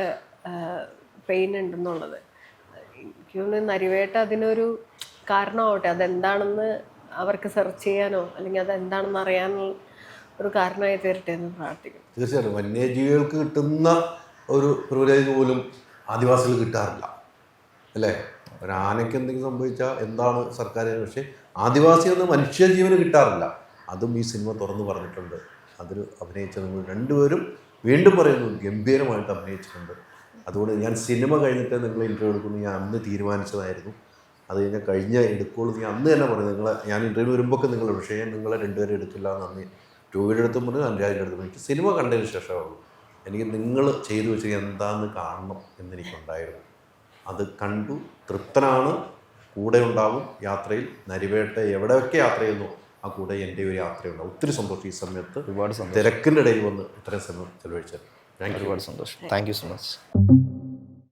പെയിൻ ഉണ്ടെന്നുള്ളത്. എനിക്ക് തോന്നുന്നു നരിവേട്ട അതിനൊരു കാരണമാവട്ടെ. അതെന്താണെന്ന് അവർക്ക് സെർച്ച് ചെയ്യാനോ അല്ലെങ്കിൽ അതെന്താണെന്ന് അറിയാനുള്ള ഒരു കാരണമായി തീരട്ടെ എന്ന് പ്രാർത്ഥിക്കുന്നു. തീർച്ചയായിട്ടും വന്യജീവികൾക്ക് കിട്ടുന്ന ഒരു പ്രിവിലേജ് പോലും ആദിവാസികൾ കിട്ടാറില്ല അല്ലേ? ഒരു ആനയ്ക്ക് എന്തെങ്കിലും സംഭവിച്ചാൽ എന്താണ് സർക്കാർ, പക്ഷേ ആദിവാസി ഒന്നും മനുഷ്യജീവന് കിട്ടാറില്ല. അതും ഈ സിനിമ തുറന്നു പറഞ്ഞിട്ടുണ്ട്. അതിൽ അഭിനയിച്ച നിങ്ങൾ രണ്ടുപേരും വീണ്ടും പറയുന്നു ഗംഭീരമായിട്ട് അഭിനയിച്ചിട്ടുണ്ട്. അതുകൊണ്ട് ഞാൻ സിനിമ കഴിഞ്ഞിട്ട് നിങ്ങൾ ഇൻ്റർവ്യൂ എടുക്കുന്നു ഞാൻ അന്ന് തീരുമാനിച്ചതായിരുന്നു. അത് കഴിഞ്ഞ എടുക്കുള്ളൂ ഞാൻ അന്ന് തന്നെ പറഞ്ഞു. ഞാൻ ഇൻ്റർവ്യൂ വരുമ്പോൾ നിങ്ങൾ, പക്ഷേ നിങ്ങളെ രണ്ടുപേരും എടുക്കില്ല എന്ന് അന്ന് ടൂവിയുടെ അടുത്തും പറഞ്ഞു, അനുരാജിൻ്റെ അടുത്തും. എനിക്ക് സിനിമ കണ്ടതിന് ശേഷമുള്ളൂ എനിക്ക് നിങ്ങൾ ചെയ്തു വെച്ചാൽ എന്താണെന്ന് കാണണം എന്നെനിക്കുണ്ടായിരുന്നു. അത് കണ്ടു, തൃപ്തനാണ്. കൂടെ ഉണ്ടാവും യാത്രയിൽ. നരിവേട്ട എവിടെയൊക്കെ യാത്ര ചെയ്യുന്നു ആ കൂടെ എൻ്റെ ഒരു യാത്രയുണ്ടാവും. ഒത്തിരി സന്തോഷം ഈ സമയത്ത്, ഒരുപാട് സന്തോഷം തിരക്കിൻ്റെ ഇടയിൽ വന്ന് ഇത്രയും സമയം ചെലവഴിച്ചത്. ഒരുപാട് സന്തോഷം. Thank you so much.